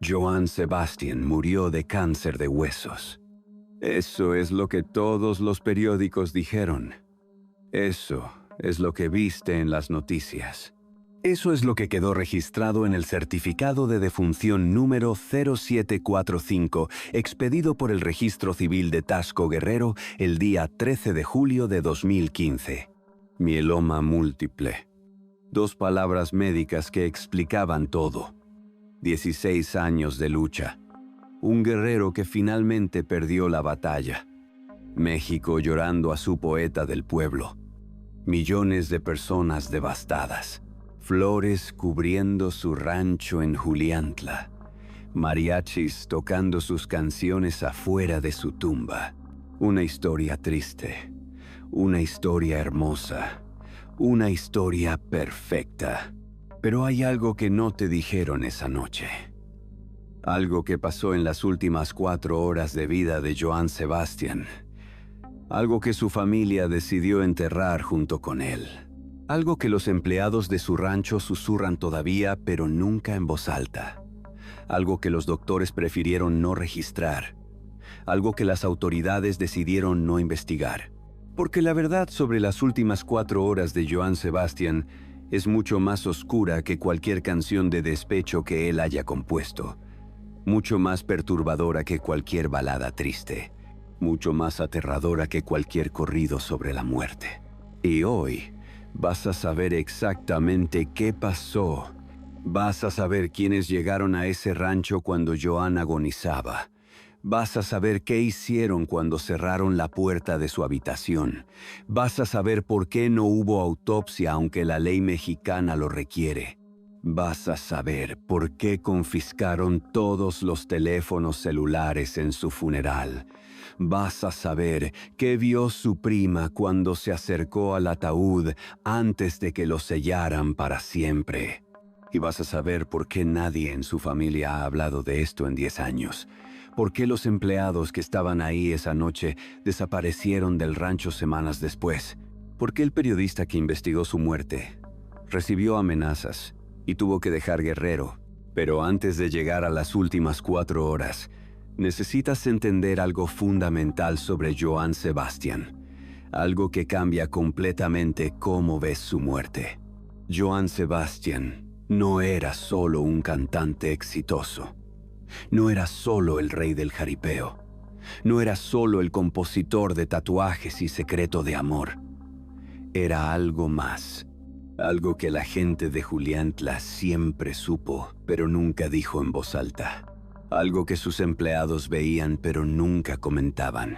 Johann Sebastian murió de cáncer de huesos. Eso es lo que todos los periódicos dijeron. Eso es lo que viste en las noticias. Eso es lo que quedó registrado en el certificado de defunción número 0745, expedido por el Registro Civil de Taxco Guerrero el día 13 de julio de 2015. Mieloma múltiple. 2 palabras médicas que explicaban todo. 16 años de lucha. Un guerrero que finalmente perdió la batalla. México llorando a su poeta del pueblo. Millones de personas devastadas. Flores cubriendo su rancho en Juliantla. Mariachis tocando sus canciones afuera de su tumba. Una historia triste. Una historia hermosa. Una historia perfecta. Pero hay algo que no te dijeron esa noche. Algo que pasó en las últimas 4 horas de vida de Johann Sebastian. Algo que su familia decidió enterrar junto con él. Algo que los empleados de su rancho susurran todavía, pero nunca en voz alta. Algo que los doctores prefirieron no registrar. Algo que las autoridades decidieron no investigar. Porque la verdad sobre las últimas 4 horas de Johann Sebastian es mucho más oscura que cualquier canción de despecho que él haya compuesto. Mucho más perturbadora que cualquier balada triste. Mucho más aterradora que cualquier corrido sobre la muerte. Y hoy vas a saber exactamente qué pasó. Vas a saber quiénes llegaron a ese rancho cuando Johann agonizaba. Vas a saber qué hicieron cuando cerraron la puerta de su habitación. Vas a saber por qué no hubo autopsia aunque la ley mexicana lo requiere. Vas a saber por qué confiscaron todos los teléfonos celulares en su funeral. Vas a saber qué vio su prima cuando se acercó al ataúd antes de que lo sellaran para siempre. Y vas a saber por qué nadie en su familia ha hablado de esto en 10 años. ¿Por qué los empleados que estaban ahí esa noche desaparecieron del rancho semanas después? ¿Por qué el periodista que investigó su muerte recibió amenazas y tuvo que dejar Guerrero? Pero antes de llegar a las últimas 4 horas, necesitas entender algo fundamental sobre Johann Sebastian. Algo que cambia completamente cómo ves su muerte. Johann Sebastian no era solo un cantante exitoso. No era solo el rey del jaripeo. No era solo el compositor de tatuajes y secreto de amor. Era algo más. Algo que la gente de Juliantla siempre supo, pero nunca dijo en voz alta. Algo que sus empleados veían, pero nunca comentaban.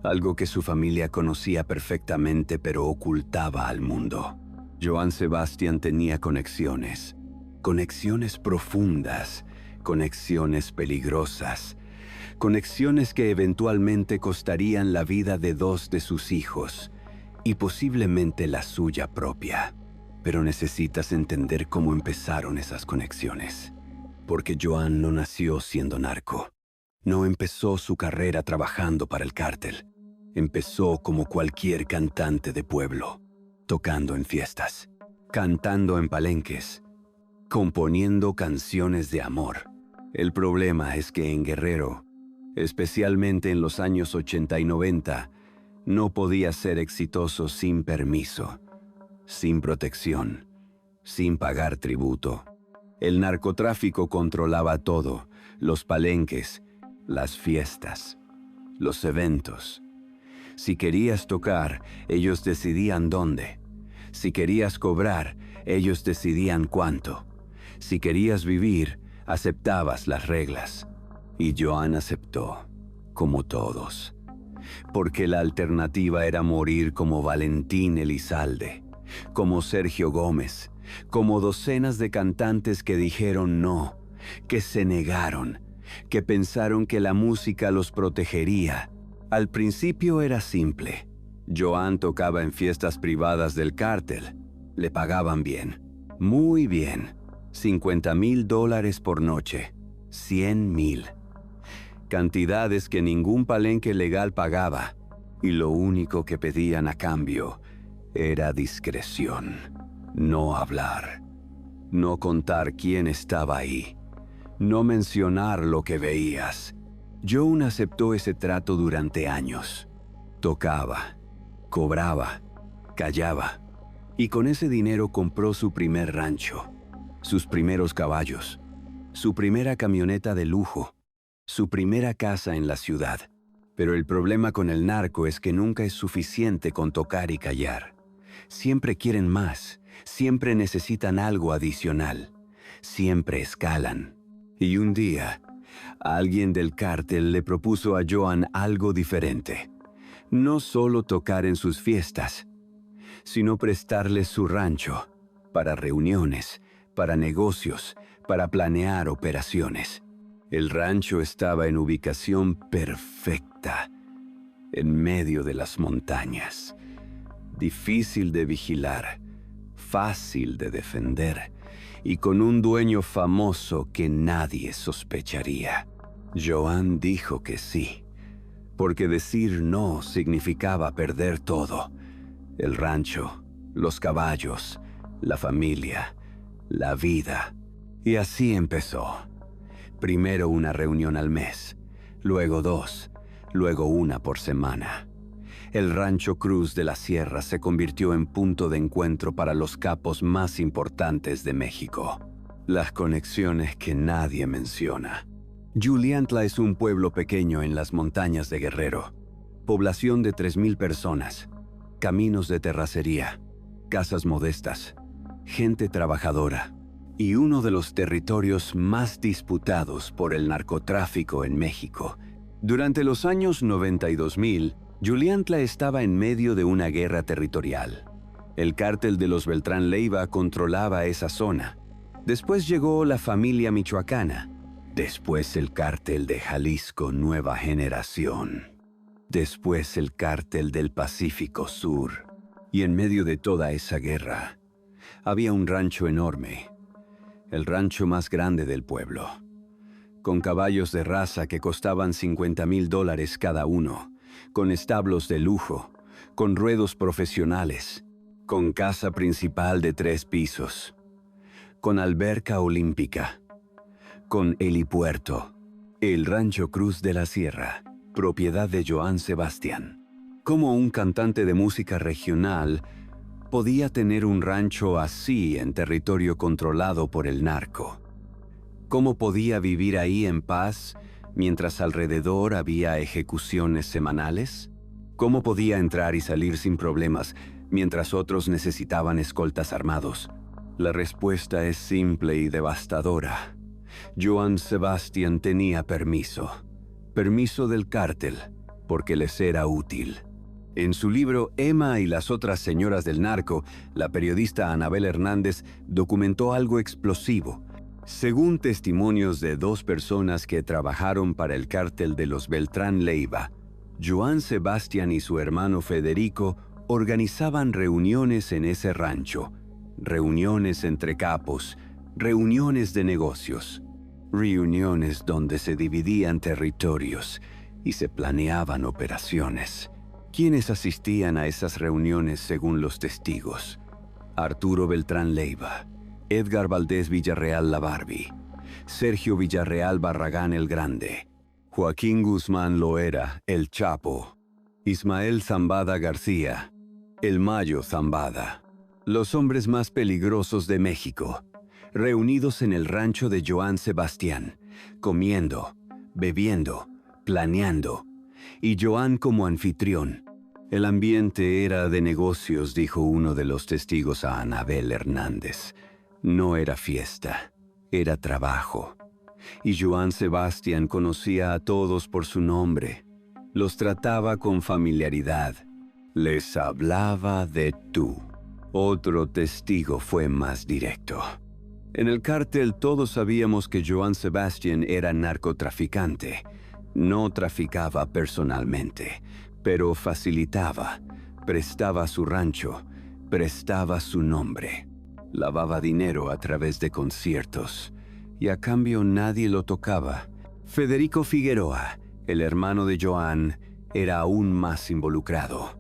Algo que su familia conocía perfectamente, pero ocultaba al mundo. Johann Sebastian tenía conexiones. Conexiones profundas. Conexiones peligrosas, conexiones que eventualmente costarían la vida de 2 de sus hijos y posiblemente la suya propia. Pero necesitas entender cómo empezaron esas conexiones, porque Johann no nació siendo narco. No empezó su carrera trabajando para el cártel. Empezó como cualquier cantante de pueblo, tocando en fiestas, cantando en palenques, componiendo canciones de amor. El problema es que en Guerrero, especialmente en los años 80 y 90, no podía ser exitoso sin permiso, sin protección, sin pagar tributo. El narcotráfico controlaba todo: los palenques, las fiestas, los eventos. Si querías tocar, ellos decidían dónde. Si querías cobrar, ellos decidían cuánto. Si querías vivir, aceptabas las reglas. Y Johann aceptó, como todos. Porque la alternativa era morir como Valentín Elizalde, como Sergio Gómez, como docenas de cantantes que dijeron no, que se negaron, que pensaron que la música los protegería. Al principio era simple. Johann tocaba en fiestas privadas del cártel. Le pagaban bien, muy bien. $50,000 por noche, 100,000. Cantidades que ningún palenque legal pagaba, y lo único que pedían a cambio era discreción. No hablar, no contar quién estaba ahí, no mencionar lo que veías. Joan aceptó ese trato durante años. Tocaba, cobraba, callaba, y con ese dinero compró su primer rancho, sus primeros caballos, su primera camioneta de lujo, su primera casa en la ciudad. Pero el problema con el narco es que nunca es suficiente con tocar y callar. Siempre quieren más, siempre necesitan algo adicional, siempre escalan. Y un día, alguien del cártel le propuso a Joan algo diferente. No solo tocar en sus fiestas, sino prestarle su rancho para reuniones, para negocios, para planear operaciones. El rancho estaba en ubicación perfecta, en medio de las montañas. Difícil de vigilar, fácil de defender, y con un dueño famoso que nadie sospecharía. Joan dijo que sí, porque decir no significaba perder todo: el rancho, los caballos, la familia, la vida. Y así empezó. Primero una reunión al mes, luego 2, luego 1 por semana. El Rancho Cruz de la Sierra se convirtió en punto de encuentro para los capos más importantes de México. Las conexiones que nadie menciona. Juliantla es un pueblo pequeño en las montañas de Guerrero. Población de 3,000 personas. Caminos de terracería, casas modestas, gente trabajadora. Y uno de los territorios más disputados por el narcotráfico en México. Durante los años 90 y 2000, Juliantla estaba en medio de una guerra territorial. El cártel de los Beltrán Leiva controlaba esa zona. Después llegó la familia michoacana. Después el cártel de Jalisco Nueva Generación. Después el cártel del Pacífico Sur. Y en medio de toda esa guerra, había un rancho enorme. El rancho más grande del pueblo. Con caballos de raza que costaban $50,000 cada uno. Con establos de lujo, con ruedos profesionales, con casa principal de 3 pisos, con alberca olímpica, con helipuerto. El Rancho Cruz de la Sierra, propiedad de Joan Sebastián. ¿Cómo un cantante de música regional podía tener un rancho así en territorio controlado por el narco? ¿Cómo podía vivir ahí en paz mientras alrededor había ejecuciones semanales? ¿Cómo podía entrar y salir sin problemas mientras otros necesitaban escoltas armados? La respuesta es simple y devastadora. Joan Sebastián tenía permiso. Permiso del cártel, porque les era útil. En su libro Emma y las otras señoras del narco, la periodista Anabel Hernández documentó algo explosivo. Según testimonios de 2 personas que trabajaron para el cártel de los Beltrán Leiva, Joan Sebastián y su hermano Federico organizaban reuniones en ese rancho, reuniones entre capos, reuniones de negocios, reuniones donde se dividían territorios y se planeaban operaciones. ¿Quiénes asistían a esas reuniones según los testigos? Arturo Beltrán Leiva, Edgar Valdés Villarreal la Barbie, Sergio Villarreal Barragán el Grande, Joaquín Guzmán Loera el Chapo, Ismael Zambada García, el Mayo Zambada. Los hombres más peligrosos de México, reunidos en el rancho de Joan Sebastián, comiendo, bebiendo, planeando, y Joan como anfitrión. El ambiente era de negocios, dijo uno de los testigos a Anabel Hernández. No era fiesta, era trabajo. Y Joan Sebastián conocía a todos por su nombre. Los trataba con familiaridad. Les hablaba de tú. Otro testigo fue más directo. En el cártel todos sabíamos que Joan Sebastián era narcotraficante. No traficaba personalmente, pero facilitaba, prestaba su rancho, prestaba su nombre. Lavaba dinero a través de conciertos, y a cambio nadie lo tocaba. Federico Figueroa, el hermano de Joan, era aún más involucrado.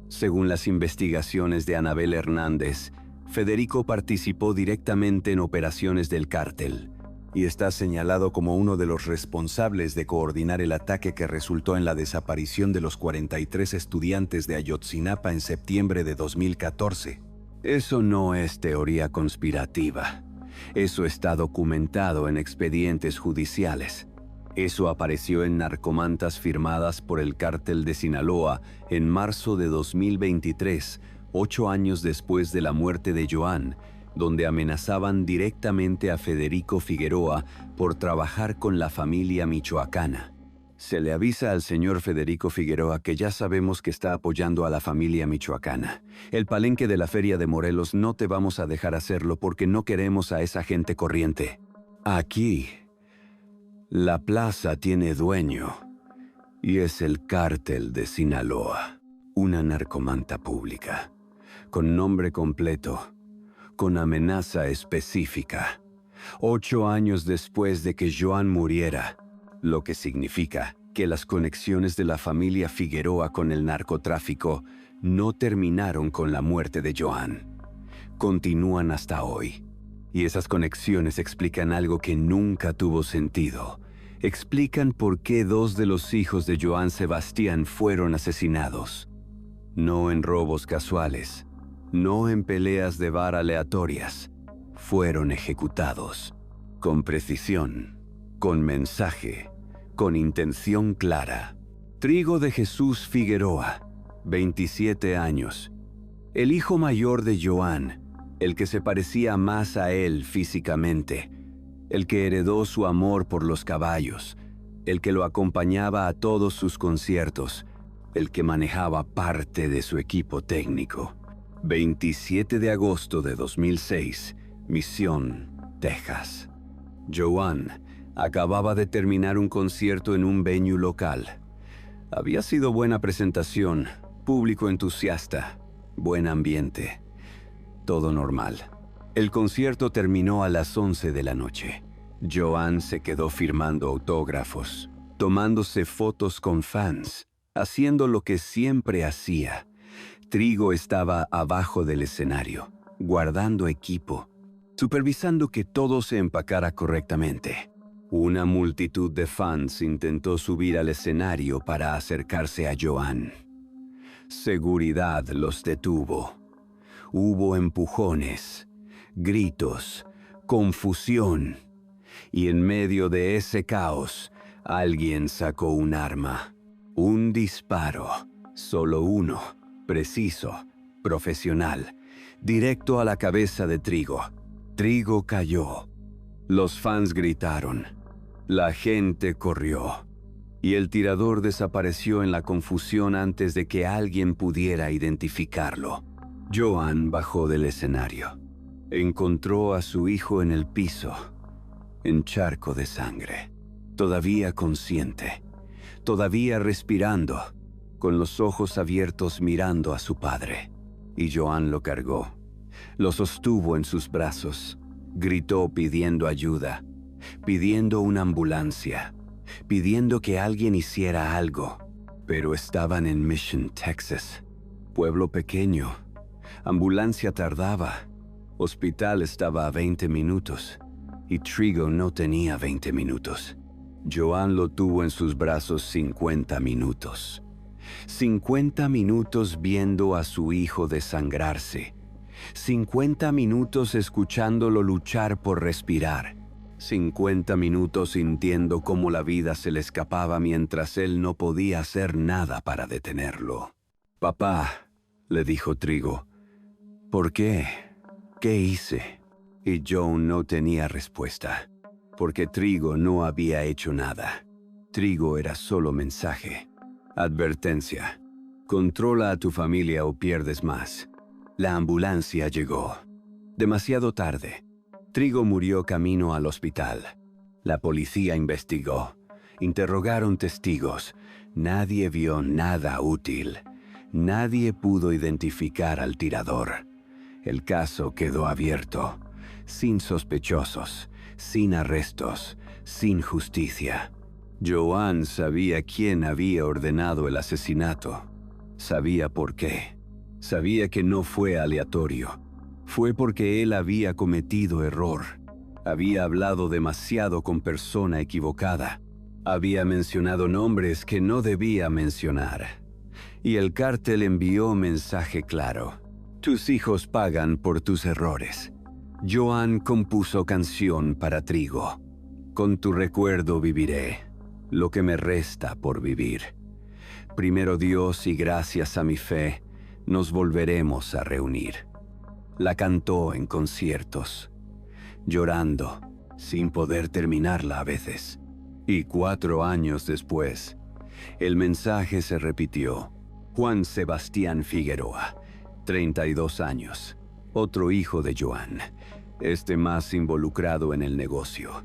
Según las investigaciones de Anabel Hernández, Federico participó directamente en operaciones del cártel. y está señalado como uno de los responsables de coordinar el ataque que resultó en la desaparición de los 43 estudiantes de Ayotzinapa en septiembre de 2014. Eso no es teoría conspirativa. Eso está documentado en expedientes judiciales. Eso apareció en narcomantas firmadas por el Cártel de Sinaloa en marzo de 2023, 8 años después de la muerte de Joan, donde amenazaban directamente a Federico Figueroa por trabajar con la familia michoacana. Se le avisa al señor Federico Figueroa que ya sabemos que está apoyando a la familia michoacana. El palenque de la Feria de Morelos no te vamos a dejar hacerlo porque no queremos a esa gente corriente. Aquí, la plaza tiene dueño y es el Cártel de Sinaloa, una narcomanta pública, con nombre completo, con amenaza específica, 8 años después de que Joan muriera, lo que significa que las conexiones de la familia Figueroa con el narcotráfico no terminaron con la muerte de Joan. Continúan hasta hoy. Y esas conexiones explican algo que nunca tuvo sentido. Explican por qué 2 de los hijos de Joan Sebastián fueron asesinados. No en robos casuales, no en peleas de bar aleatorias. Fueron ejecutados. Con precisión, con mensaje, con intención clara. Trigo de Jesús Figueroa, 27 años. El hijo mayor de Joan, el que se parecía más a él físicamente, el que heredó su amor por los caballos, el que lo acompañaba a todos sus conciertos, el que manejaba parte de su equipo técnico. 27 de agosto de 2006, Mission, Texas. Joan acababa de terminar un concierto en un venue local. Había sido buena presentación, público entusiasta, buen ambiente, todo normal. El concierto terminó a las 11 de la noche. Joan se quedó firmando autógrafos, tomándose fotos con fans, haciendo lo que siempre hacía. Trigo estaba abajo del escenario, guardando equipo, supervisando que todo se empacara correctamente. Una multitud de fans intentó subir al escenario para acercarse a Joan. Seguridad los detuvo. Hubo empujones, gritos, confusión. Y en medio de ese caos, alguien sacó un arma. Un disparo, solo uno, preciso, profesional, directo a la cabeza de Trigo. Trigo cayó. Los fans gritaron. La gente corrió. Y el tirador desapareció en la confusión antes de que alguien pudiera identificarlo. Joan bajó del escenario. Encontró a su hijo en el piso, en charco de sangre, todavía consciente, todavía respirando, con los ojos abiertos mirando a su padre. Y Joan lo cargó, lo sostuvo en sus brazos, gritó pidiendo ayuda, pidiendo una ambulancia, pidiendo que alguien hiciera algo. Pero estaban en Mission, Texas, pueblo pequeño. Ambulancia tardaba, hospital estaba a 20 minutos, y Trigo no tenía 20 minutos. Joan lo tuvo en sus brazos 50 minutos. 50 minutos viendo a su hijo desangrarse. 50 minutos escuchándolo luchar por respirar. 50 minutos sintiendo cómo la vida se le escapaba mientras él no podía hacer nada para detenerlo. «Papá», le dijo Trigo, «¿por qué? ¿Qué hice?» Y Joan no tenía respuesta, porque Trigo no había hecho nada. Trigo era solo mensaje. Advertencia. Controla a tu familia o pierdes más. La ambulancia llegó. Demasiado tarde. Trigo murió camino al hospital. La policía investigó. Interrogaron testigos. Nadie vio nada útil. Nadie pudo identificar al tirador. El caso quedó abierto, sin sospechosos, sin arrestos, sin justicia. Joan sabía quién había ordenado el asesinato. Sabía por qué. Sabía que no fue aleatorio. Fue porque él había cometido error. Había hablado demasiado con persona equivocada. Había mencionado nombres que no debía mencionar. Y el cártel envió mensaje claro. Tus hijos pagan por tus errores. Joan compuso canción para Trigo. Con tu recuerdo viviré, lo que me resta por vivir. Primero Dios y gracias a mi fe, nos volveremos a reunir. La cantó en conciertos, llorando, sin poder terminarla a veces. Y 4 años después, el mensaje se repitió. Juan Sebastián Figueroa, 32 años, otro hijo de Joan, más involucrado en el negocio.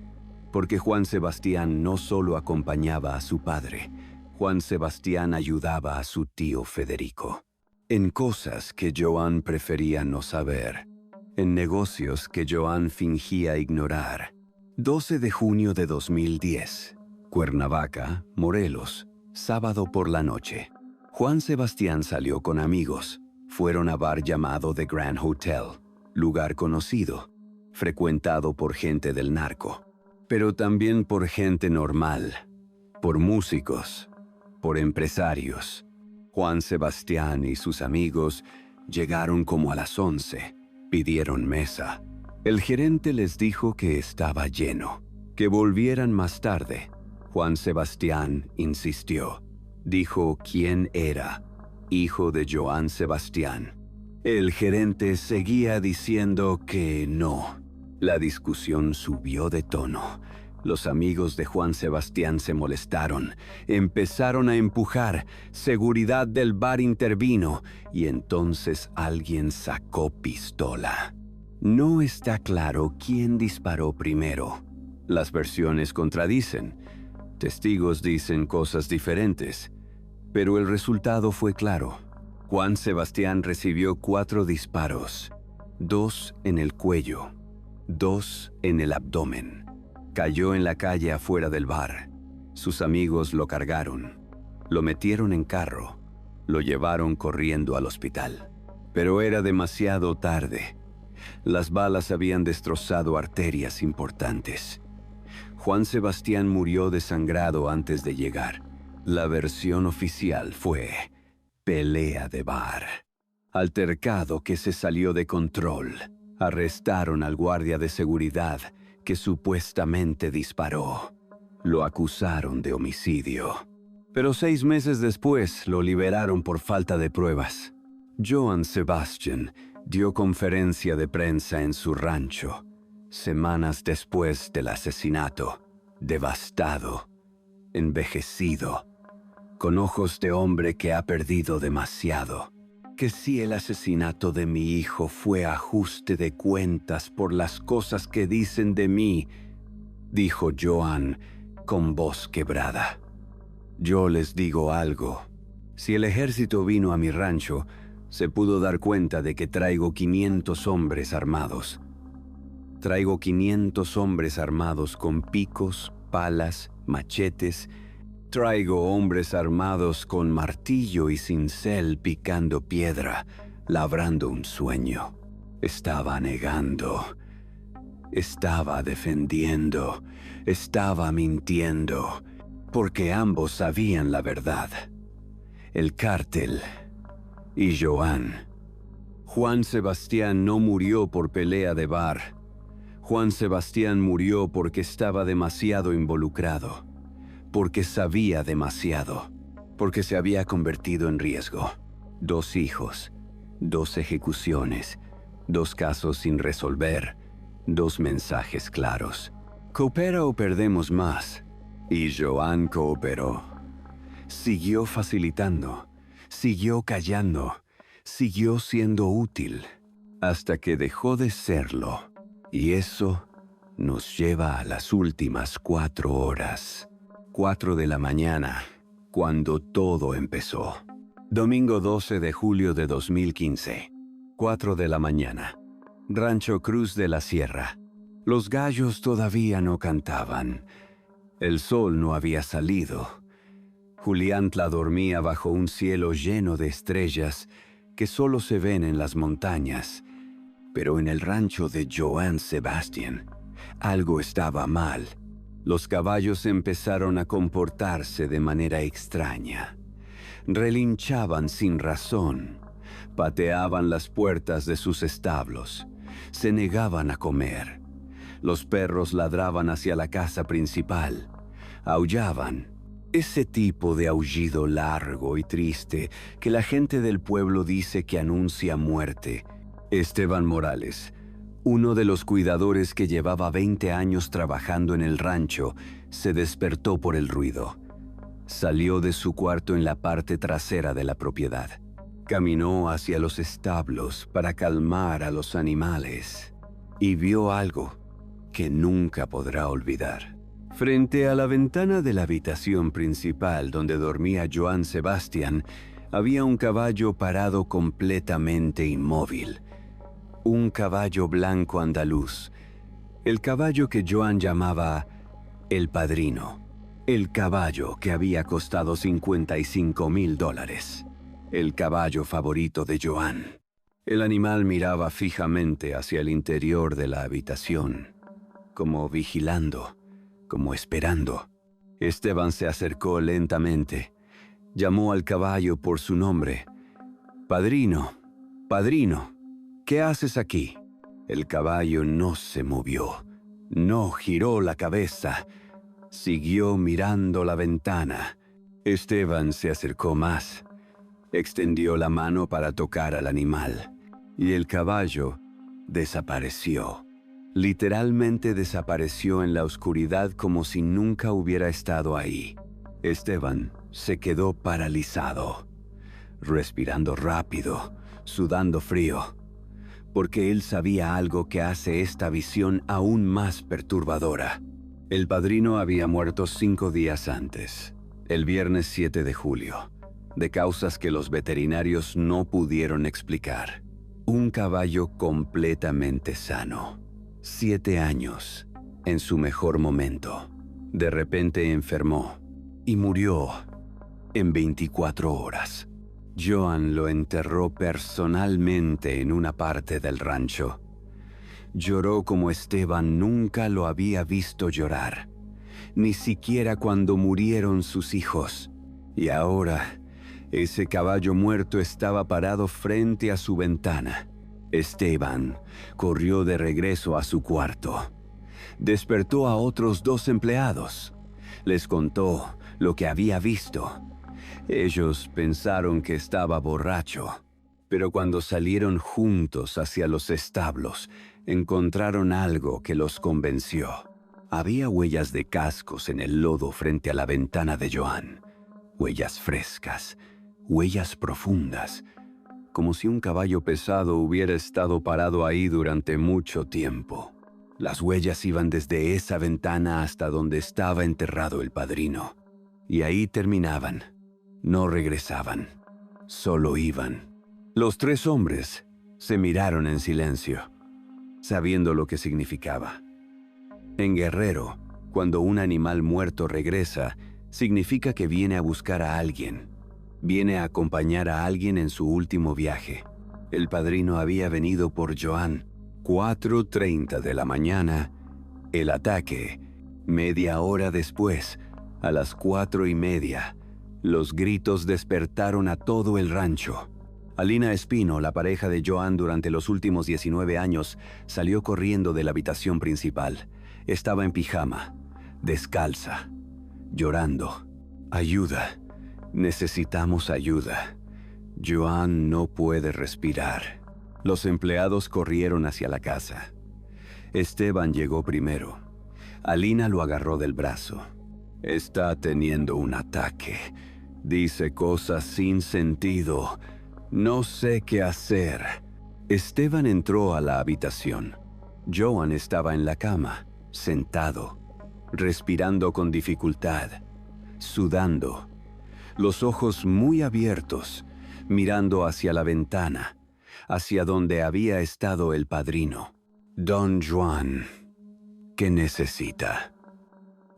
Porque Juan Sebastián no solo acompañaba a su padre, Juan Sebastián ayudaba a su tío Federico. En cosas que Joan prefería no saber, en negocios que Joan fingía ignorar. 12 de junio de 2010, Cuernavaca, Morelos, sábado por la noche. Juan Sebastián salió con amigos. Fueron a bar llamado The Grand Hotel, lugar conocido, frecuentado por gente del narco, pero también por gente normal, por músicos, por empresarios. Juan Sebastián y sus amigos llegaron como a las 11, pidieron mesa. El gerente les dijo que estaba lleno, que volvieran más tarde. Juan Sebastián insistió. Dijo quién era, hijo de Joan Sebastián. El gerente seguía diciendo que no. La discusión subió de tono. Los amigos de Juan Sebastián se molestaron, empezaron a empujar, seguridad del bar intervino y entonces alguien sacó pistola. No está claro quién disparó primero. Las versiones contradicen. Testigos dicen cosas diferentes, pero el resultado fue claro. Juan Sebastián recibió 4 disparos, 2 en el cuello, 2 en el abdomen. Cayó en la calle afuera del bar. Sus amigos lo cargaron, lo metieron en carro, lo llevaron corriendo al hospital. Pero era demasiado tarde. Las balas habían destrozado arterias importantes. Juan Sebastián murió desangrado antes de llegar. La versión oficial fue pelea de bar. Altercado que se salió de control. Arrestaron al guardia de seguridad que supuestamente disparó. Lo acusaron de homicidio. Pero 6 meses después lo liberaron por falta de pruebas. Joan Sebastián dio conferencia de prensa en su rancho, semanas después del asesinato, devastado, envejecido, con ojos de hombre que ha perdido demasiado. Que si el asesinato de mi hijo fue ajuste de cuentas por las cosas que dicen de mí, dijo Joan con voz quebrada. Yo les digo algo. Si el ejército vino a mi rancho, se pudo dar cuenta de que traigo 500 hombres armados. Traigo 500 hombres armados con picos, palas, machetes. Traigo hombres armados con martillo y cincel picando piedra, labrando un sueño. Estaba negando. Estaba defendiendo. Estaba mintiendo. Porque ambos sabían la verdad. El cártel y Joan. Juan Sebastián no murió por pelea de bar. Juan Sebastián murió porque estaba demasiado involucrado. Porque sabía demasiado. Porque se había convertido en riesgo. 2 hijos, 2 ejecuciones, 2 casos sin resolver, 2 mensajes claros. ¿Coopera o perdemos más? Y Joan cooperó. Siguió facilitando, siguió callando, siguió siendo útil, hasta que dejó de serlo. Y eso nos lleva a las últimas 4 horas. 4 de la mañana, cuando todo empezó. Domingo 12 de julio de 2015. 4 de la mañana. Rancho Cruz de la Sierra. Los gallos todavía no cantaban. El sol no había salido. Juliantla dormía bajo un cielo lleno de estrellas que solo se ven en las montañas. Pero en el rancho de Joan Sebastián, Algo estaba mal. Los caballos empezaron a comportarse de manera extraña. Relinchaban sin razón, pateaban las puertas de sus establos, se negaban a comer. Los perros ladraban hacia la casa principal, aullaban. Ese tipo de aullido largo y triste que la gente del pueblo dice que anuncia muerte. Esteban Morales, uno de los cuidadores que llevaba 20 años trabajando en el rancho, se despertó por el ruido. Salió de su cuarto en la parte trasera de la propiedad. Caminó hacia los establos para calmar a los animales y vio algo que nunca podrá olvidar. Frente a la ventana de la habitación principal donde dormía Johann Sebastian, había un caballo parado completamente inmóvil. Un caballo blanco andaluz. El caballo que Johann llamaba el Padrino. El caballo que había costado $55,000. El caballo favorito de Johann. El animal miraba fijamente hacia el interior de la habitación, como vigilando, como esperando. Esteban se acercó lentamente. Llamó al caballo por su nombre. «Padrino, padrino, ¿qué haces aquí?» El caballo no se movió, no giró la cabeza. Siguió mirando la ventana. Esteban se acercó más. Extendió la mano para tocar al animal, y el caballo desapareció. Literalmente desapareció en la oscuridad como si nunca hubiera estado ahí. Esteban se quedó paralizado, respirando rápido, sudando frío, porque él sabía algo que hace esta visión aún más perturbadora. El padrino había muerto 5 días antes, el viernes 7 de julio, de causas que los veterinarios no pudieron explicar. Un caballo completamente sano, 7 años, en su mejor momento. De repente enfermó y murió en 24 horas. Johann lo enterró personalmente en una parte del rancho. Lloró como Esteban nunca lo había visto llorar, ni siquiera cuando murieron sus hijos. Y ahora, ese caballo muerto estaba parado frente a su ventana. Esteban corrió de regreso a su cuarto. Despertó a otros 2 empleados. Les contó lo que había visto. Ellos pensaron que estaba borracho, pero cuando salieron juntos hacia los establos, encontraron algo que los convenció. Había huellas de cascos en el lodo frente a la ventana de Johann. Huellas frescas, huellas profundas, como si un caballo pesado hubiera estado parado ahí durante mucho tiempo. Las huellas iban desde esa ventana hasta donde estaba enterrado el padrino. Y ahí terminaban. No regresaban. Solo iban. Los 3 hombres se miraron en silencio, sabiendo lo que significaba. En Guerrero, cuando un animal muerto regresa, significa que viene a buscar a alguien. Viene a acompañar a alguien en su último viaje. El padrino había venido por Johann. 4:30 de la mañana, el ataque. Media hora después, a las 4:30, los gritos despertaron a todo el rancho. Alina Espino, la pareja de Johann durante los últimos 19 años, salió corriendo de la habitación principal. Estaba en pijama, descalza, llorando. «Ayuda. Necesitamos ayuda. Johann no puede respirar». Los empleados corrieron hacia la casa. Esteban llegó primero. Alina lo agarró del brazo. «Está teniendo un ataque. Dice cosas sin sentido. No sé qué hacer». Esteban entró a la habitación. Johann estaba en la cama, sentado, respirando con dificultad, sudando, los ojos muy abiertos, mirando hacia la ventana, hacia donde había estado el padrino. «Don Juan, ¿qué necesita?»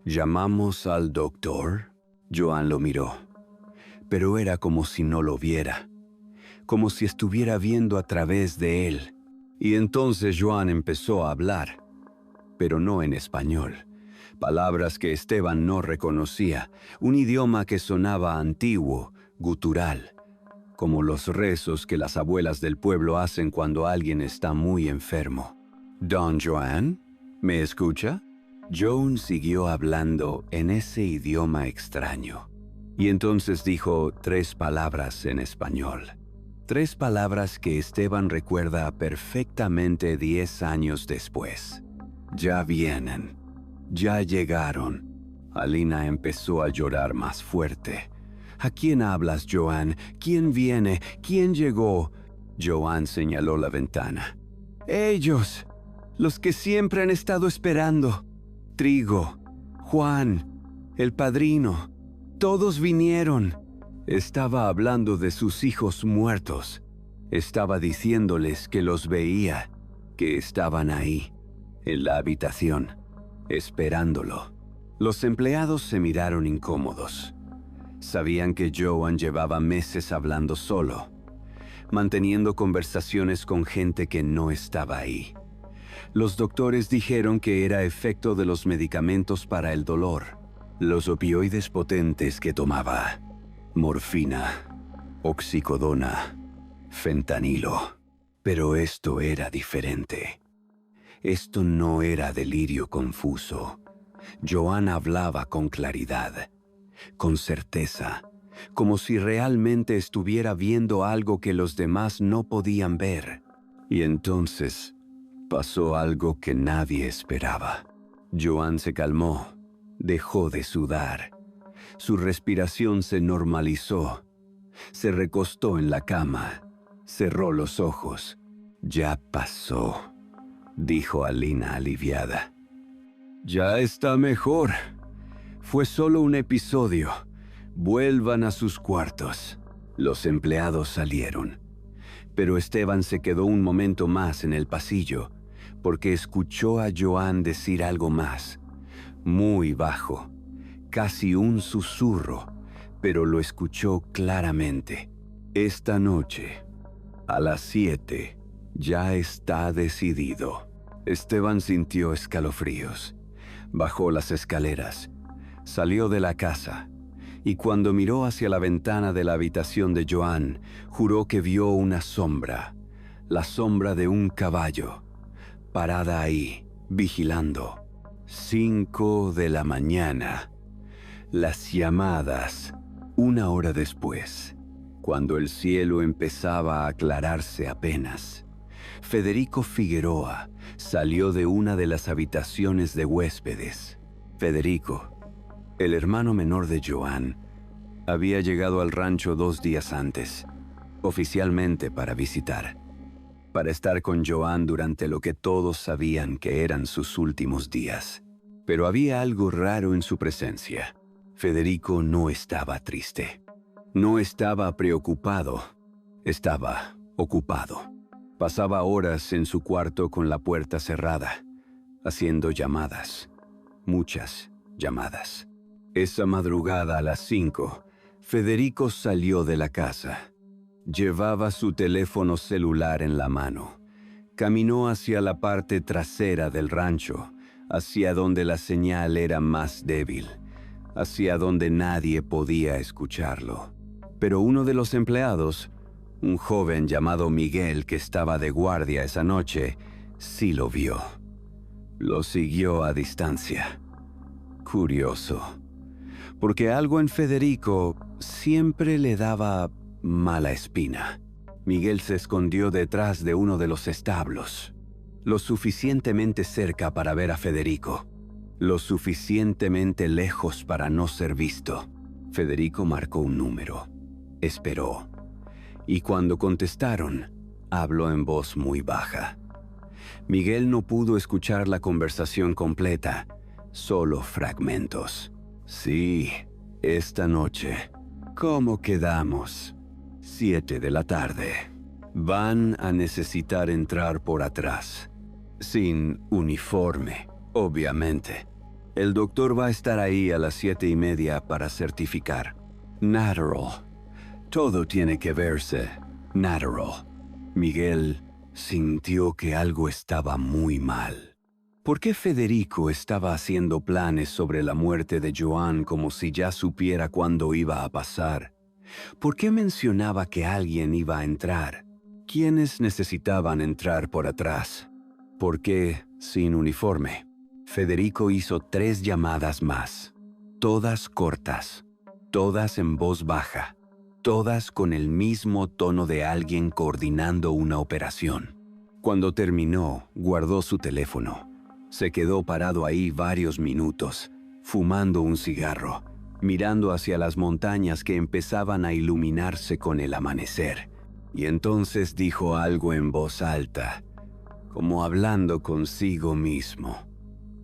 «¿Llamamos al doctor?» Johann lo miró, pero era como si no lo viera, como si estuviera viendo a través de él. Y entonces Johann empezó a hablar. pero no en español. Palabras que Esteban no reconocía, un idioma que sonaba antiguo, gutural, como los rezos que las abuelas del pueblo hacen cuando alguien está muy enfermo. «Don Joan, ¿me escucha?» Joan siguió hablando en ese idioma extraño. Y entonces dijo 3 palabras en español. 3 palabras que Esteban recuerda perfectamente 10 años después. «Ya vienen. Ya llegaron». Alina empezó a llorar más fuerte. «¿A quién hablas, Joan? ¿Quién viene? ¿Quién llegó?» Joan señaló la ventana. «Ellos, los que siempre han estado esperando. Trigo, Juan, el padrino, todos vinieron». Estaba hablando de sus hijos muertos. Estaba diciéndoles que los veía, que estaban ahí, en la habitación, esperándolo. Los empleados se miraron incómodos. Sabían que Joan llevaba meses hablando solo, manteniendo conversaciones con gente que no estaba ahí. Los doctores dijeron que era efecto de los medicamentos para el dolor, los opioides potentes que tomaba: morfina, oxicodona, fentanilo. Pero esto era diferente. Esto no era delirio confuso. Joan hablaba con claridad, con certeza, como si realmente estuviera viendo algo que los demás no podían ver. Y entonces pasó algo que nadie esperaba. Joan se calmó, dejó de sudar. Su respiración se normalizó. Se recostó en la cama, cerró los ojos. «Ya pasó», dijo Alina aliviada. «Ya está mejor. Fue solo un episodio. Vuelvan a sus cuartos». Los empleados salieron, pero Esteban se quedó un momento más en el pasillo, porque escuchó a Joan decir algo más, muy bajo, casi un susurro, pero lo escuchó claramente. «Esta noche, a las 7, ya está decidido». Esteban sintió escalofríos. Bajó las escaleras, salió de la casa, y cuando miró hacia la ventana de la habitación de Joan, juró que vio una sombra, la sombra de un caballo, parada ahí, vigilando. 5 de la mañana. Las llamadas. 1 hora después, cuando el cielo empezaba a aclararse apenas, Federico Figueroa salió de una de las habitaciones de huéspedes. Federico, el hermano menor de Joan, había llegado al rancho 2 días antes, oficialmente para visitar, para estar con Joan durante lo que todos sabían que eran sus últimos días. Pero había algo raro en su presencia. Federico no estaba triste, no estaba preocupado, estaba ocupado. Pasaba horas en su cuarto con la puerta cerrada, haciendo llamadas, muchas llamadas. Esa madrugada a las 5, Federico salió de la casa. Llevaba su teléfono celular en la mano. Caminó hacia la parte trasera del rancho, hacia donde la señal era más débil, hacia donde nadie podía escucharlo. Pero uno de los empleados, un joven llamado Miguel que estaba de guardia esa noche, sí lo vio. Lo siguió a distancia. Curioso, porque algo en Federico siempre le daba mala espina. Miguel se escondió detrás de uno de los establos, lo suficientemente cerca para ver a Federico, lo suficientemente lejos para no ser visto. Federico marcó un número, esperó, y cuando contestaron, habló en voz muy baja. Miguel no pudo escuchar la conversación completa, solo fragmentos. «Sí, esta noche. ¿Cómo quedamos?» 7 de la tarde. Van a necesitar entrar por atrás. Sin uniforme, obviamente. El doctor va a estar ahí a las 7:30 para certificar. Natural. Todo tiene que verse natural. Miguel sintió que algo estaba muy mal. ¿Por qué Federico estaba haciendo planes sobre la muerte de Joan como si ya supiera cuándo iba a pasar? ¿Por qué mencionaba que alguien iba a entrar? ¿Quiénes necesitaban entrar por atrás? ¿Por qué sin uniforme? Federico hizo 3 llamadas más, todas cortas, todas en voz baja, todas con el mismo tono de alguien coordinando una operación. Cuando terminó, guardó su teléfono. Se quedó parado ahí varios minutos, fumando un cigarro, mirando hacia las montañas que empezaban a iluminarse con el amanecer. Y entonces dijo algo en voz alta, como hablando consigo mismo,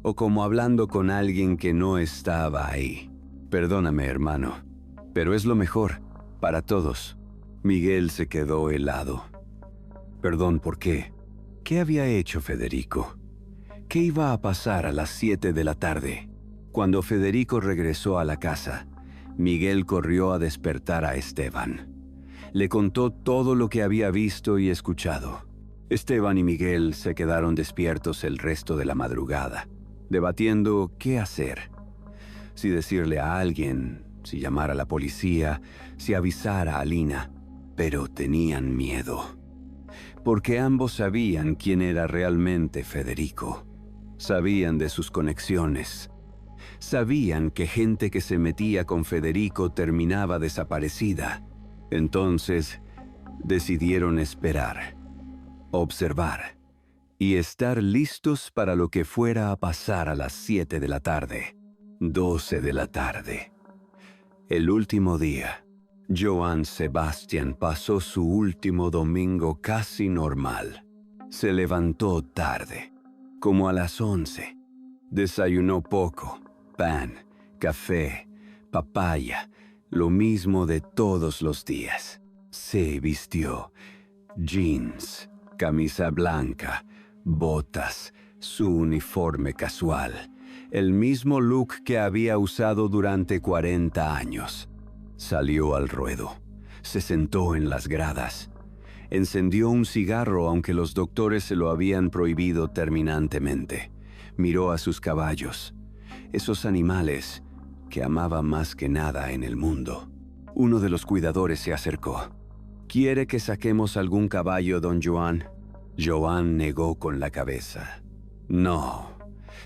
o como hablando con alguien que no estaba ahí. Perdóname, hermano, pero es lo mejor, para todos. Miguel se quedó helado. Perdón, ¿por qué? ¿Qué había hecho Federico? ¿Qué iba a pasar a las 7 de la tarde? Cuando Federico regresó a la casa, Miguel corrió a despertar a Esteban. Le contó todo lo que había visto y escuchado. Esteban y Miguel se quedaron despiertos el resto de la madrugada, debatiendo qué hacer. Si decirle a alguien, si llamar a la policía, si avisar a Alina, pero tenían miedo. Porque ambos sabían quién era realmente Federico. Sabían de sus conexiones. Sabían que gente que se metía con Federico terminaba desaparecida. Entonces, decidieron esperar, observar y estar listos para lo que fuera a pasar a las 7 de la tarde, 12 de la tarde. El último día, Johann Sebastian pasó su último domingo casi normal. Se levantó tarde, como a las 11. Desayunó poco, pan, café, papaya, lo mismo de todos los días. Se vistió, jeans, camisa blanca, botas, su uniforme casual, el mismo look que había usado durante 40 años. Salió al ruedo, se sentó en las gradas, encendió un cigarro aunque los doctores se lo habían prohibido terminantemente. Miró a sus caballos, esos animales que amaba más que nada en el mundo. Uno de los cuidadores se acercó. ¿Quiere que saquemos algún caballo, don Joan? Joan negó con la cabeza. No,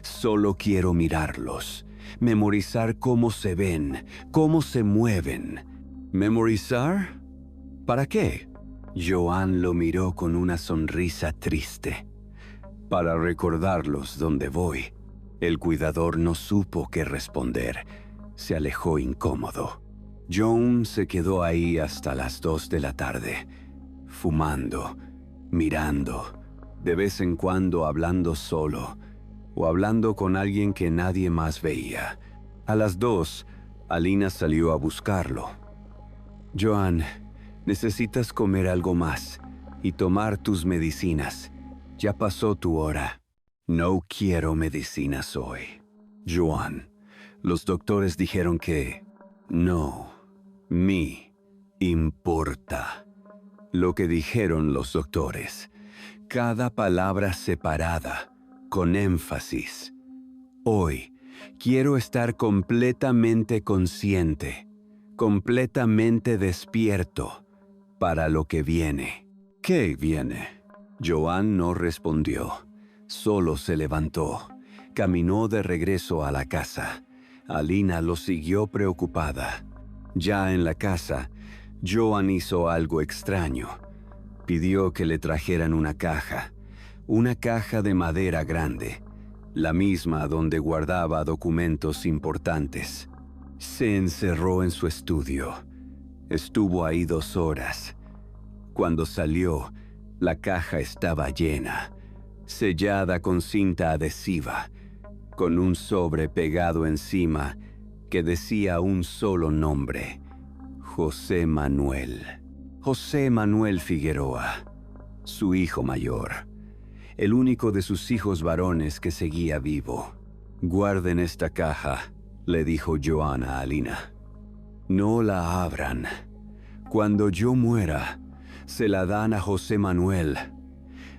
solo quiero mirarlos, memorizar cómo se ven, cómo se mueven. ¿Memorizar? ¿Para qué? Joan lo miró con una sonrisa triste. Para recordarlos donde voy. El cuidador no supo qué responder. Se alejó incómodo. Joan se quedó ahí hasta las 2 de la tarde, fumando, mirando, de vez en cuando hablando solo, o hablando con alguien que nadie más veía. A las 2, Alina salió a buscarlo. Joan, necesitas comer algo más y tomar tus medicinas. Ya pasó tu hora. No quiero medicinas hoy. Joan, los doctores dijeron que no me importa. Lo que dijeron los doctores. Cada palabra separada, con énfasis. Hoy quiero estar completamente consciente, completamente despierto para lo que viene. ¿Qué viene? Joan no respondió. Solo se levantó. Caminó de regreso a la casa. Alina lo siguió preocupada. Ya en la casa, Joan hizo algo extraño. Pidió que le trajeran una caja de madera grande, la misma donde guardaba documentos importantes. Se encerró en su estudio. Estuvo ahí 2 horas. Cuando salió, la caja estaba llena, sellada con cinta adhesiva, con un sobre pegado encima que decía un solo nombre: José Manuel. José Manuel Figueroa, su hijo mayor, el único de sus hijos varones que seguía vivo. Guarden esta caja, le dijo Joan a Alina. No la abran. Cuando yo muera, se la dan a José Manuel.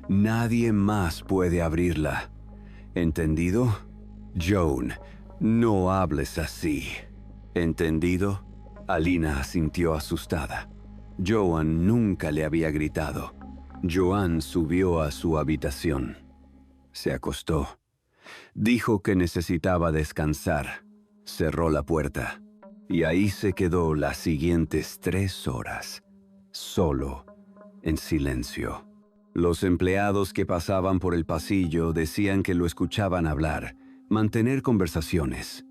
Nadie más puede abrirla. ¿Entendido? Joan, no hables así. ¿Entendido? Alina asintió asustada. Joan nunca le había gritado. Joan subió a su habitación. Se acostó. Dijo que necesitaba descansar. Cerró la puerta. Y ahí se quedó las siguientes 3 horas, solo, en silencio. Los empleados que pasaban por el pasillo decían que lo escuchaban hablar, mantener conversaciones.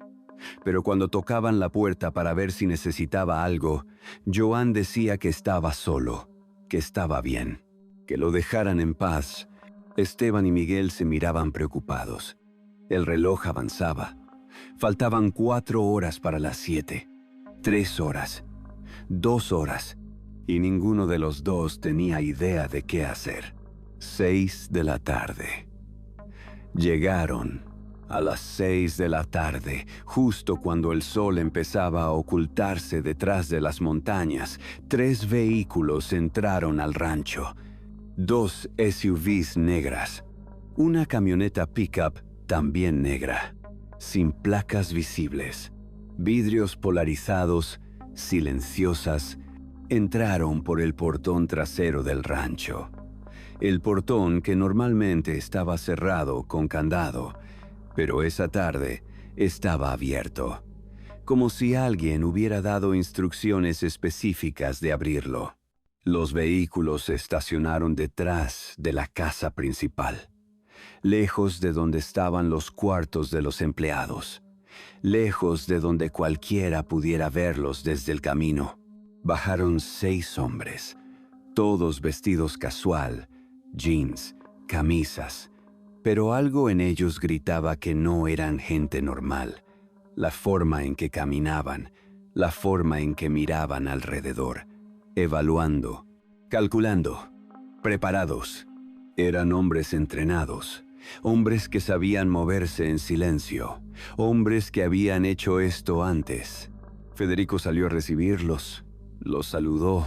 Pero cuando tocaban la puerta para ver si necesitaba algo, Joan decía que estaba solo, que estaba bien, que lo dejaran en paz. Esteban y Miguel se miraban preocupados. El reloj avanzaba. Faltaban 4 horas para las 7, 3 horas, 2 horas, y ninguno de los dos tenía idea de qué hacer. 6 de la tarde. Llegaron a las 6 de la tarde, justo cuando el sol empezaba a ocultarse detrás de las montañas. 3 vehículos entraron al rancho. 2 SUVs negras, una camioneta pickup también negra, sin placas visibles, vidrios polarizados, silenciosas, entraron por el portón trasero del rancho. El portón que normalmente estaba cerrado con candado, pero esa tarde estaba abierto, como si alguien hubiera dado instrucciones específicas de abrirlo. Los vehículos se estacionaron detrás de la casa principal, lejos de donde estaban los cuartos de los empleados, lejos de donde cualquiera pudiera verlos desde el camino. Bajaron 6 hombres, todos vestidos casual, jeans, camisas, pero algo en ellos gritaba que no eran gente normal. La forma en que caminaban, la forma en que miraban alrededor, evaluando, calculando, preparados. Eran hombres entrenados. Hombres que sabían moverse en silencio, hombres que habían hecho esto antes. Federico salió a recibirlos, los saludó,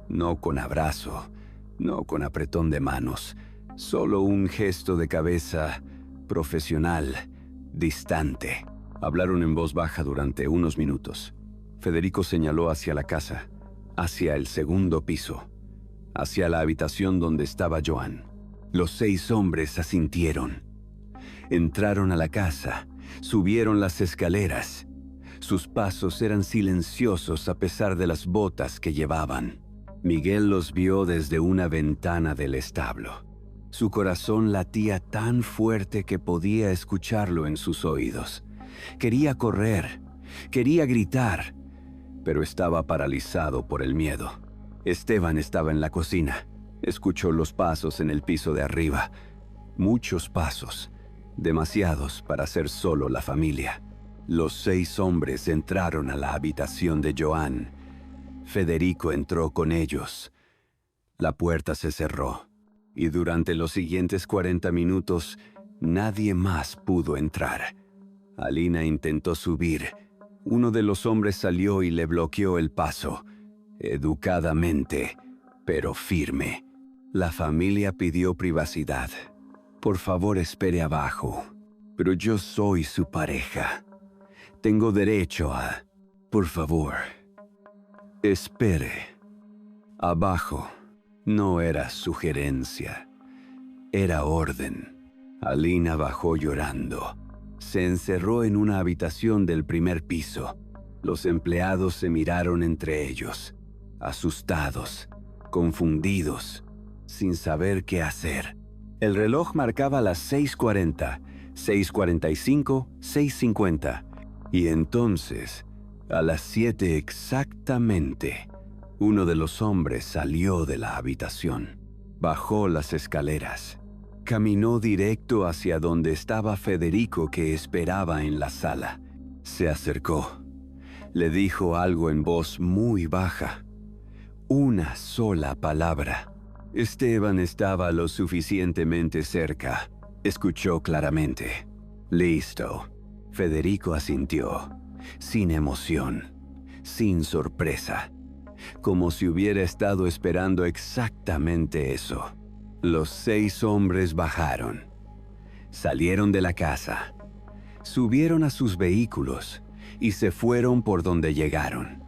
no con abrazo, no con apretón de manos, solo un gesto de cabeza profesional, distante. Hablaron en voz baja durante unos minutos. Federico señaló hacia la casa, hacia el segundo piso, hacia la habitación donde estaba Joan. Los 6 hombres asintieron. Entraron a la casa, subieron las escaleras. Sus pasos eran silenciosos a pesar de las botas que llevaban. Miguel los vio desde una ventana del establo. Su corazón latía tan fuerte que podía escucharlo en sus oídos. Quería correr, quería gritar, pero estaba paralizado por el miedo. Esteban estaba en la cocina. Escuchó los pasos en el piso de arriba. Muchos pasos, demasiados para ser solo la familia. Los 6 hombres entraron a la habitación de Joan. Federico entró con ellos. La puerta se cerró, y durante los siguientes 40 minutos, nadie más pudo entrar. Alina intentó subir. Uno de los hombres salió y le bloqueó el paso, educadamente, pero firme. La familia pidió privacidad. Por favor, espere abajo. Pero yo soy su pareja. Tengo derecho a... Por favor, espere. Abajo. No era sugerencia. Era orden. Alina bajó llorando. Se encerró en una habitación del primer piso. Los empleados se miraron entre ellos, asustados, confundidos, sin saber qué hacer. El reloj marcaba las 6:40, 6:45, 6:50. Y entonces, a las 7 exactamente, uno de los hombres salió de la habitación. Bajó las escaleras. Caminó directo hacia donde estaba Federico, que esperaba en la sala. Se acercó. Le dijo algo en voz muy baja. Una sola palabra. Esteban estaba lo suficientemente cerca. Escuchó claramente. Listo. Federico asintió, sin emoción, sin sorpresa, como si hubiera estado esperando exactamente eso. Los 6 hombres bajaron. Salieron de la casa, subieron a sus vehículos y se fueron por donde llegaron,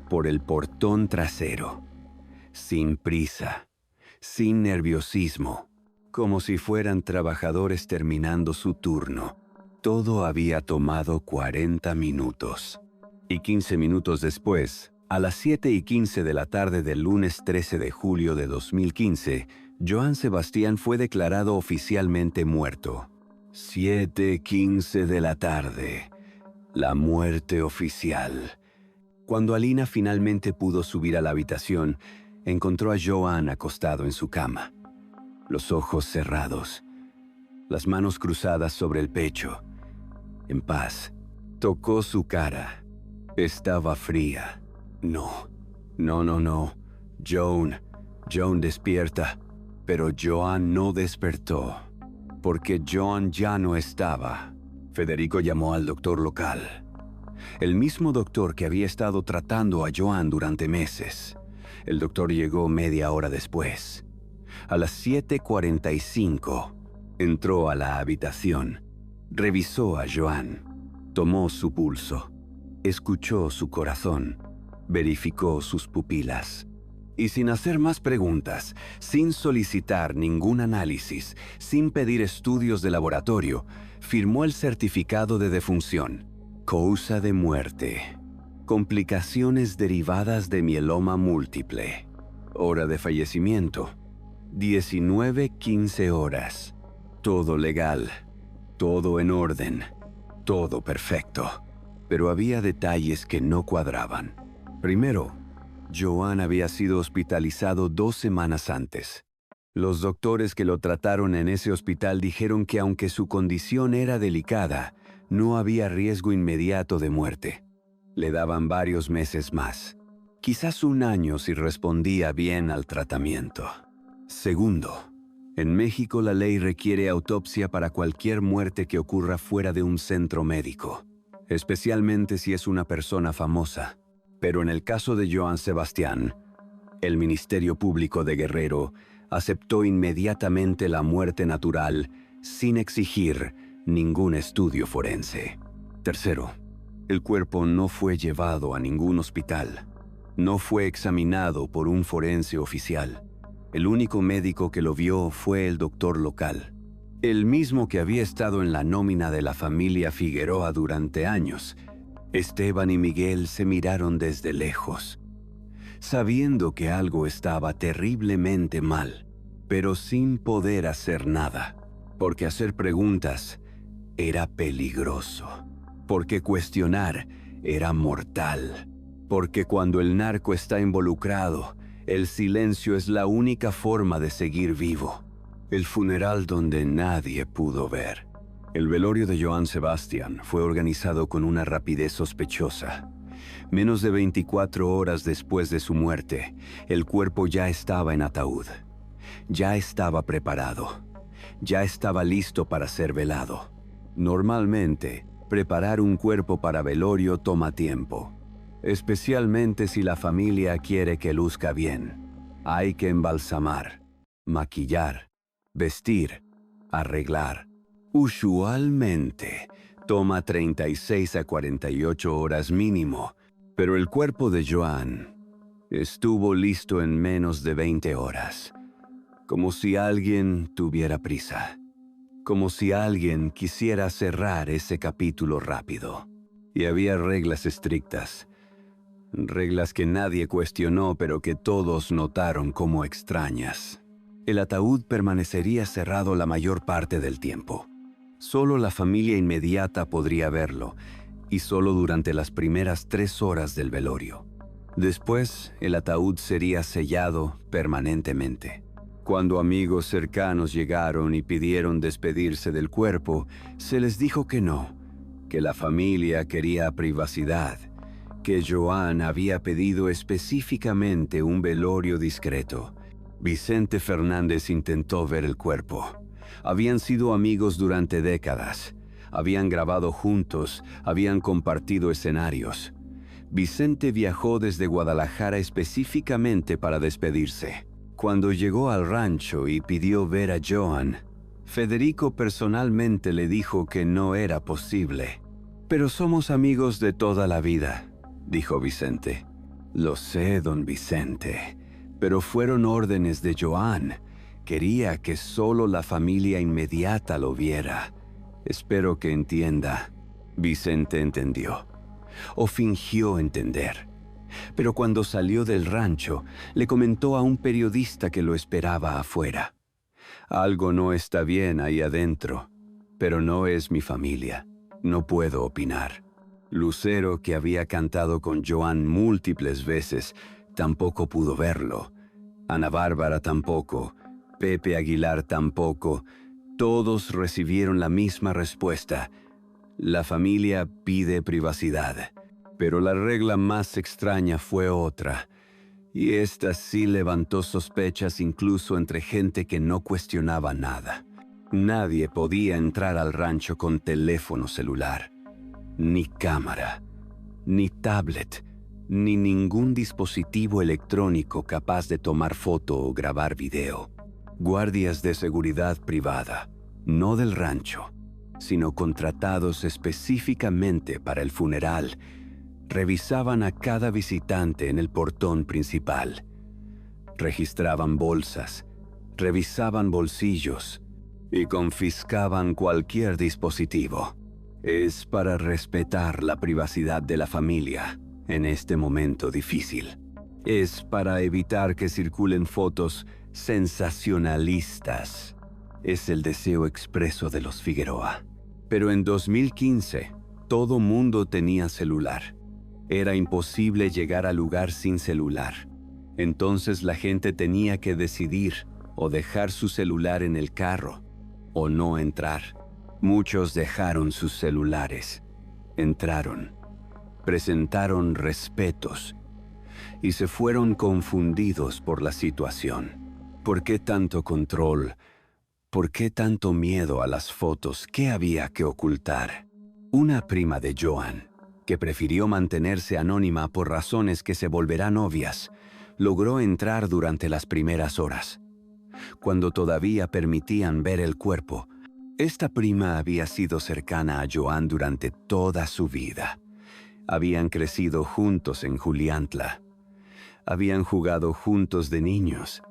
por el portón trasero, sin prisa, sin nerviosismo, como si fueran trabajadores terminando su turno. Todo había tomado 40 minutos. Y 15 minutos después, a las 7:15 de la tarde del lunes 13 de julio de 2015, Johann Sebastian fue declarado oficialmente muerto. 7:15 de la tarde. La muerte oficial. Cuando Alina finalmente pudo subir a la habitación, encontró a Johann acostado en su cama, los ojos cerrados, las manos cruzadas sobre el pecho, en paz. Tocó su cara. Estaba fría. No. Joan despierta. Pero Johann no despertó, porque Johann ya no estaba. Federico llamó al doctor local, el mismo doctor que había estado tratando a Johann durante meses. El doctor llegó media hora después. A las 7:45, entró a la habitación, revisó a Johann, tomó su pulso, escuchó su corazón, verificó sus pupilas. Y sin hacer más preguntas, sin solicitar ningún análisis, sin pedir estudios de laboratorio, firmó el certificado de defunción. Causa de muerte. Complicaciones derivadas de mieloma múltiple. Hora de fallecimiento. 19:15 horas. Todo legal. Todo en orden. Todo perfecto. Pero había detalles que no cuadraban. Primero, Johann había sido hospitalizado 2 semanas antes. Los doctores que lo trataron en ese hospital dijeron que aunque su condición era delicada, no había riesgo inmediato de muerte. Le daban varios meses más, quizás 1 año si respondía bien al tratamiento. Segundo, en México la ley requiere autopsia para cualquier muerte que ocurra fuera de un centro médico, especialmente si es una persona famosa. Pero en el caso de Johann Sebastian, el Ministerio Público de Guerrero aceptó inmediatamente la muerte natural sin exigir ningún estudio forense. Tercero, el cuerpo no fue llevado a ningún hospital. No fue examinado por un forense oficial. El único médico que lo vio fue el doctor local, el mismo que había estado en la nómina de la familia Figueroa durante años. Esteban y Miguel se miraron desde lejos, sabiendo que algo estaba terriblemente mal, pero sin poder hacer nada, porque hacer preguntas era peligroso, porque cuestionar era mortal, porque cuando el narco está involucrado, el silencio es la única forma de seguir vivo. El funeral donde nadie pudo ver. El velorio de Johann Sebastian fue organizado con una rapidez sospechosa. Menos de 24 horas después de su muerte, el cuerpo ya estaba en ataúd. Ya estaba preparado. Ya estaba listo para ser velado. Normalmente, preparar un cuerpo para velorio toma tiempo, especialmente si la familia quiere que luzca bien. Hay que embalsamar, maquillar, vestir, arreglar. Usualmente, toma 36 a 48 horas mínimo, pero el cuerpo de Johann estuvo listo en menos de 20 horas, como si alguien tuviera prisa, como si alguien quisiera cerrar ese capítulo rápido. Y había reglas estrictas, reglas que nadie cuestionó pero que todos notaron como extrañas. El ataúd permanecería cerrado la mayor parte del tiempo. Solo la familia inmediata podría verlo, y solo durante las primeras 3 horas del velorio. Después, el ataúd sería sellado permanentemente. Cuando amigos cercanos llegaron y pidieron despedirse del cuerpo, se les dijo que no, que la familia quería privacidad, que Johann había pedido específicamente un velorio discreto. Vicente Fernández intentó ver el cuerpo. Habían sido amigos durante décadas. Habían grabado juntos, habían compartido escenarios. Vicente viajó desde Guadalajara específicamente para despedirse. Cuando llegó al rancho y pidió ver a Johann, Federico personalmente le dijo que no era posible. «Pero somos amigos de toda la vida», dijo Vicente. «Lo sé, don Vicente, pero fueron órdenes de Joan. Quería que solo la familia inmediata lo viera. Espero que entienda». Vicente entendió, o fingió entender. Pero cuando salió del rancho, le comentó a un periodista que lo esperaba afuera. «Algo no está bien ahí adentro, pero no es mi familia. No puedo opinar». Lucero, que había cantado con Joan múltiples veces, tampoco pudo verlo. Ana Bárbara tampoco. Pepe Aguilar tampoco. Todos recibieron la misma respuesta. La familia pide privacidad. Pero la regla más extraña fue otra. Y esta sí levantó sospechas incluso entre gente que no cuestionaba nada. Nadie podía entrar al rancho con teléfono celular, ni cámara, ni tablet, ni ningún dispositivo electrónico capaz de tomar foto o grabar video. Guardias de seguridad privada, no del rancho, sino contratados específicamente para el funeral, revisaban a cada visitante en el portón principal. Registraban bolsas, revisaban bolsillos y confiscaban cualquier dispositivo. Es para respetar la privacidad de la familia en este momento difícil. Es para evitar que circulen fotos sensacionalistas. Es el deseo expreso de los Figueroa. Pero en 2015, todo mundo tenía celular. Era imposible llegar al lugar sin celular. Entonces la gente tenía que decidir o dejar su celular en el carro o no entrar. Muchos dejaron sus celulares, entraron, presentaron respetos y se fueron confundidos por la situación. ¿Por qué tanto control? ¿Por qué tanto miedo a las fotos? ¿Qué había que ocultar? Una prima de Joan, que prefirió mantenerse anónima por razones que se volverán obvias, logró entrar durante las primeras horas. Cuando todavía permitían ver el cuerpo, esta prima había sido cercana a Joan durante toda su vida. Habían crecido juntos en Juliantla. Habían jugado juntos de niños.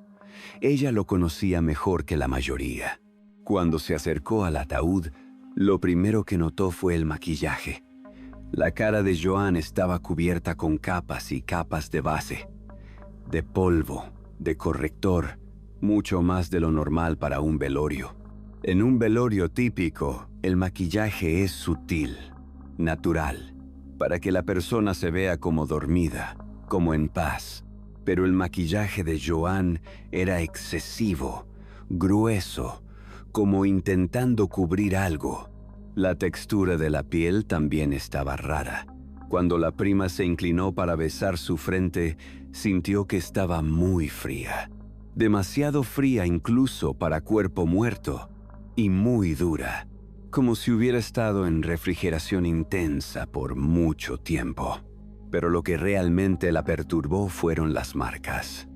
Ella lo conocía mejor que la mayoría. Cuando se acercó al ataúd, lo primero que notó fue el maquillaje. La cara de Joan estaba cubierta con capas y capas de base, de polvo, de corrector, mucho más de lo normal para un velorio. En un velorio típico, el maquillaje es sutil, natural, para que la persona se vea como dormida, como en paz. Pero el maquillaje de Joan era excesivo, grueso, como intentando cubrir algo. La textura de la piel también estaba rara. Cuando la prima se inclinó para besar su frente, sintió que estaba muy fría. Demasiado fría incluso para cuerpo muerto, y muy dura, como si hubiera estado en refrigeración intensa por mucho tiempo. Pero lo que realmente la perturbó fueron las marcas.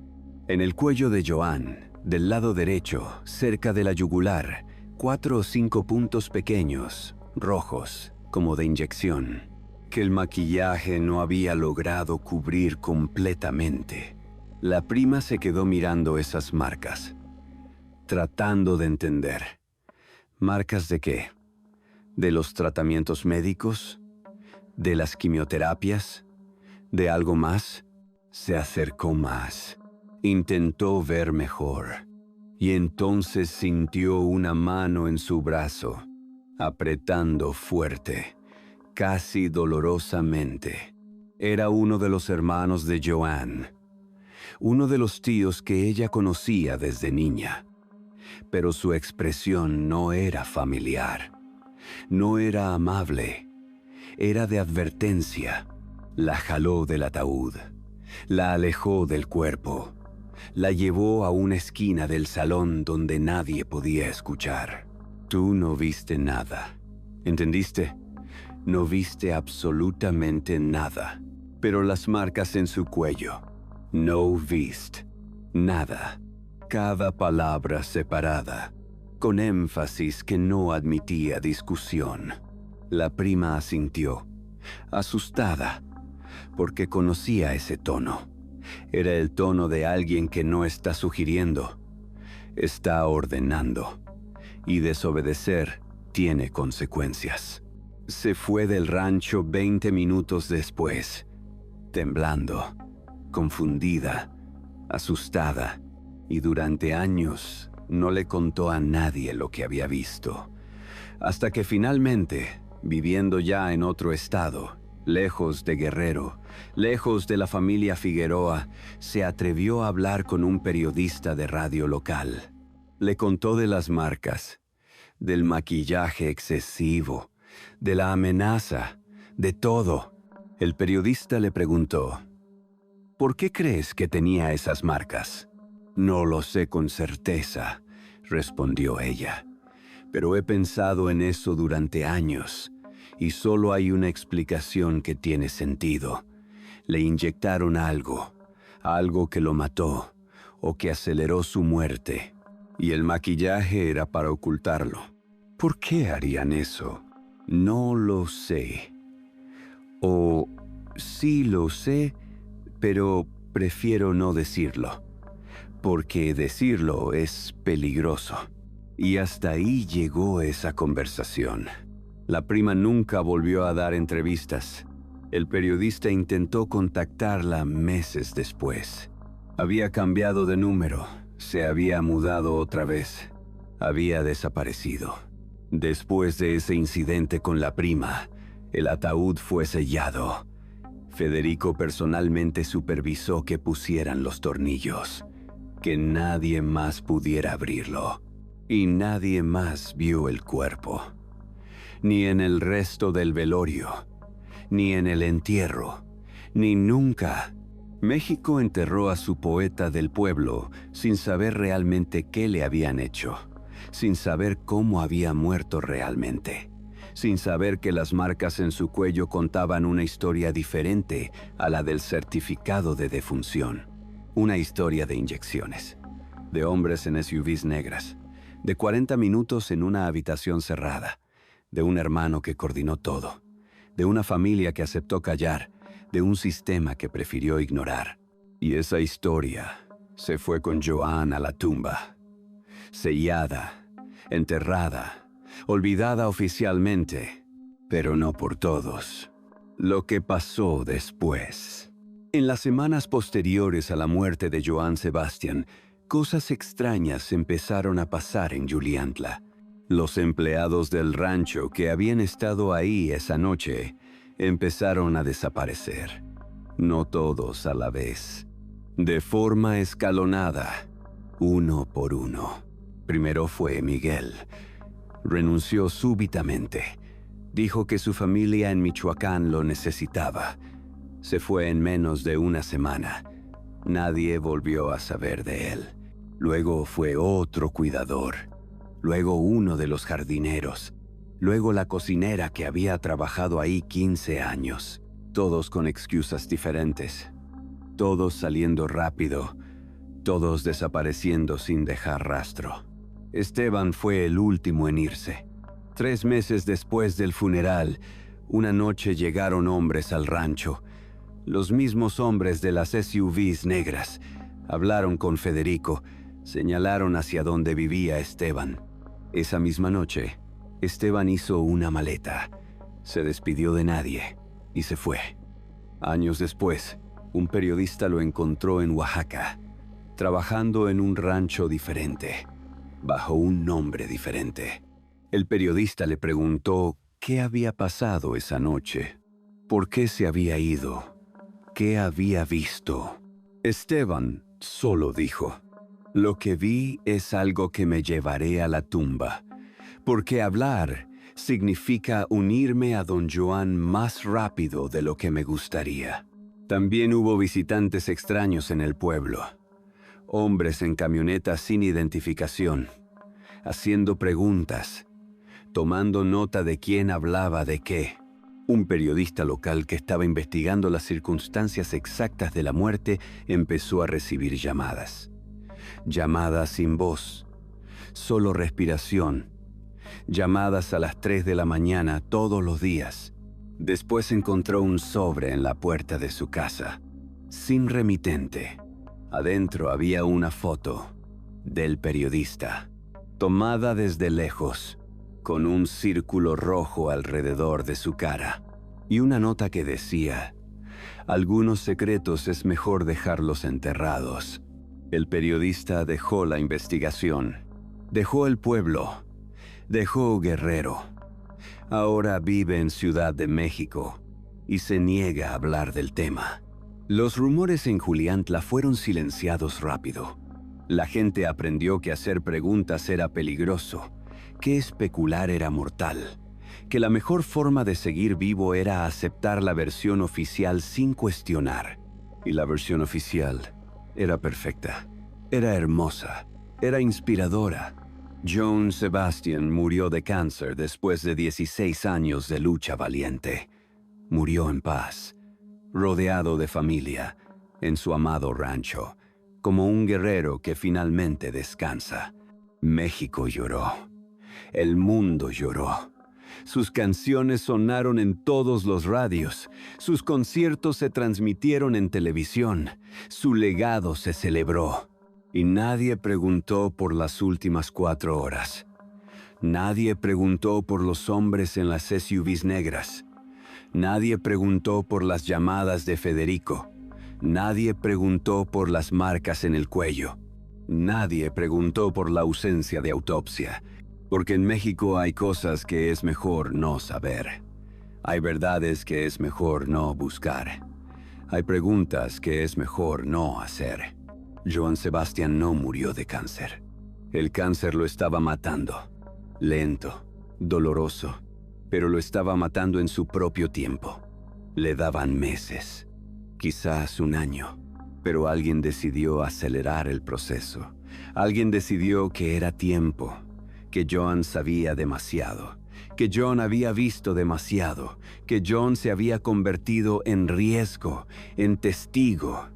En el cuello de Joan, del lado derecho, cerca de la yugular, 4 o 5 puntos pequeños, rojos, como de inyección, que el maquillaje no había logrado cubrir completamente. La prima se quedó mirando esas marcas, tratando de entender. ¿Marcas de qué? ¿De los tratamientos médicos? ¿De las quimioterapias? ¿De algo más? Se acercó más. Intentó ver mejor. Y entonces sintió una mano en su brazo, apretando fuerte, casi dolorosamente. Era uno de los hermanos de Joan, uno de los tíos que ella conocía desde niña. Pero su expresión no era familiar, no era amable, era de advertencia. La jaló del ataúd, la alejó del cuerpo, la llevó a una esquina del salón donde nadie podía escuchar. Tú no viste nada, ¿entendiste? No viste absolutamente nada, pero las marcas en su cuello, no viste nada. Cada palabra separada, con énfasis que no admitía discusión. La prima asintió, asustada, porque conocía ese tono. Era el tono de alguien que no está sugiriendo, está ordenando, y desobedecer tiene consecuencias. Se fue del rancho 20 minutos después, temblando, confundida, asustada, y durante años no le contó a nadie lo que había visto. Hasta que finalmente, viviendo ya en otro estado, lejos de Guerrero, lejos de la familia Figueroa, se atrevió a hablar con un periodista de radio local. Le contó de las marcas, del maquillaje excesivo, de la amenaza, de todo. El periodista le preguntó, ¿por qué crees que tenía esas marcas? No lo sé con certeza, respondió ella, pero he pensado en eso durante años y solo hay una explicación que tiene sentido. Le inyectaron algo, algo que lo mató o que aceleró su muerte, y el maquillaje era para ocultarlo. ¿Por qué harían eso? No lo sé. O sí lo sé, pero prefiero no decirlo, porque decirlo es peligroso. Y hasta ahí llegó esa conversación. La prima nunca volvió a dar entrevistas. El periodista intentó contactarla meses después. Había cambiado de número, se había mudado otra vez, había desaparecido. Después de ese incidente con la prima, el ataúd fue sellado. Federico personalmente supervisó que pusieran los tornillos, que nadie más pudiera abrirlo, y nadie más vio el cuerpo. Ni en el resto del velorio, ni en el entierro, ni nunca. México enterró a su poeta del pueblo sin saber realmente qué le habían hecho, sin saber cómo había muerto realmente, sin saber que las marcas en su cuello contaban una historia diferente a la del certificado de defunción. Una historia de inyecciones, de hombres en SUVs negras, de 40 minutos en una habitación cerrada, de un hermano que coordinó todo, de una familia que aceptó callar, de un sistema que prefirió ignorar. Y esa historia se fue con Joan a la tumba, sellada, enterrada, olvidada oficialmente, pero no por todos. Lo que pasó después. En las semanas posteriores a la muerte de Joan Sebastián, cosas extrañas empezaron a pasar en Juliantla. Los empleados del rancho que habían estado ahí esa noche empezaron a desaparecer. No todos a la vez, de forma escalonada, uno por uno. Primero fue Miguel. Renunció súbitamente. Dijo que su familia en Michoacán lo necesitaba. Se fue en menos de una semana. Nadie volvió a saber de él. Luego fue otro cuidador. Luego uno de los jardineros. Luego la cocinera que había trabajado ahí 15 años. Todos con excusas diferentes. Todos saliendo rápido. Todos desapareciendo sin dejar rastro. Esteban fue el último en irse. 3 meses después del funeral, una noche llegaron hombres al rancho. Los mismos hombres de las SUVs negras. Hablaron con Federico. Señalaron hacia donde vivía Esteban. Esa misma noche, Esteban hizo una maleta. Se despidió de nadie y se fue. Años después, un periodista lo encontró en Oaxaca, trabajando en un rancho diferente, bajo un nombre diferente. El periodista le preguntó qué había pasado esa noche, por qué se había ido, qué había visto. Esteban solo dijo: lo que vi es algo que me llevaré a la tumba, porque hablar significa unirme a don Joan más rápido de lo que me gustaría. También hubo visitantes extraños en el pueblo, hombres en camionetas sin identificación, haciendo preguntas, tomando nota de quién hablaba de qué. Un periodista local que estaba investigando las circunstancias exactas de la muerte empezó a recibir llamadas. Llamadas sin voz, solo respiración. Llamadas a las 3 de la mañana todos los días. Después encontró un sobre en la puerta de su casa, sin remitente. Adentro había una foto del periodista, tomada desde lejos, con un círculo rojo alrededor de su cara, y una nota que decía: algunos secretos es mejor dejarlos enterrados. El periodista dejó la investigación, dejó el pueblo, dejó Guerrero. Ahora vive en Ciudad de México y se niega a hablar del tema. Los rumores en Juliantla fueron silenciados rápido. La gente aprendió que hacer preguntas era peligroso, que especular era mortal, que la mejor forma de seguir vivo era aceptar la versión oficial sin cuestionar. Y la versión oficial era perfecta, era hermosa, era inspiradora. Johann Sebastian murió de cáncer después de 16 años de lucha valiente. Murió en paz, rodeado de familia, en su amado rancho, como un guerrero que finalmente descansa. México lloró. El mundo lloró. Sus canciones sonaron en todos los radios. Sus conciertos se transmitieron en televisión. Su legado se celebró. Y nadie preguntó por las últimas 4 horas. Nadie preguntó por los hombres en las SUVs negras. Nadie preguntó por las llamadas de Federico. Nadie preguntó por las marcas en el cuello. Nadie preguntó por la ausencia de autopsia. Porque en México hay cosas que es mejor no saber. Hay verdades que es mejor no buscar. Hay preguntas que es mejor no hacer. Johann Sebastian no murió de cáncer. El cáncer lo estaba matando. Lento, doloroso, pero lo estaba matando en su propio tiempo. Le daban meses, quizás un año, pero alguien decidió acelerar el proceso. Alguien decidió que era tiempo, que Johann sabía demasiado, que John había visto demasiado, que John se había convertido en riesgo, en testigo,